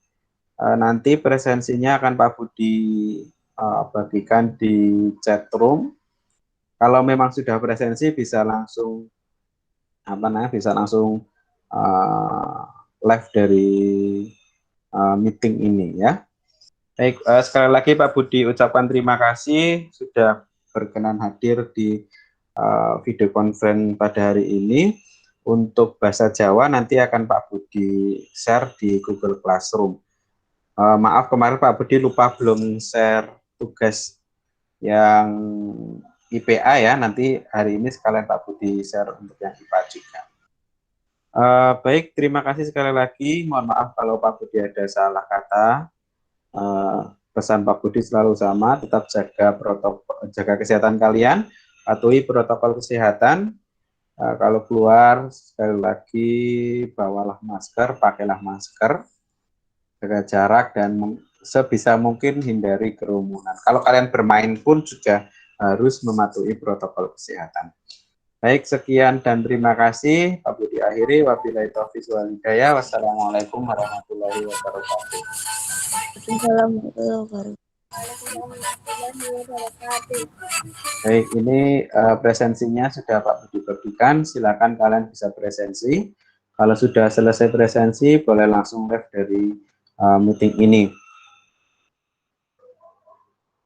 Nanti presensinya akan Pak Budi bagikan di chat room. Kalau memang sudah presensi bisa langsung live dari meeting ini ya. Baik, sekali lagi Pak Budi ucapkan terima kasih sudah berkenan hadir di video conference pada hari ini. Untuk bahasa Jawa nanti akan Pak Budi share di Google Classroom. Maaf kemarin Pak Budi lupa belum share tugas yang IPA ya, nanti hari ini sekalian Pak Budi share untuk yang IPA juga. Baik, terima kasih sekali lagi. Mohon maaf kalau Pak Budi ada salah kata. Pesan Pak Budi selalu sama, tetap jaga kesehatan kalian, patuhi protokol kesehatan. Kalau keluar sekali lagi bawalah masker, pakailah masker, jaga jarak dan sebisa mungkin hindari kerumunan. Kalau kalian bermain pun juga harus mematuhi protokol kesehatan. Baik, sekian dan terima kasih. Pak Budi akhiri. Wabillahi taufiq wal hidayah. Wassalamualaikum warahmatullahi wabarakatuh. Baik, ini presensinya sudah Pak Budi bagikan. Silakan kalian bisa presensi. Kalau sudah selesai presensi, boleh langsung live dari meeting ini.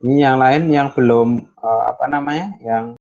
Ini yang lain yang belum yang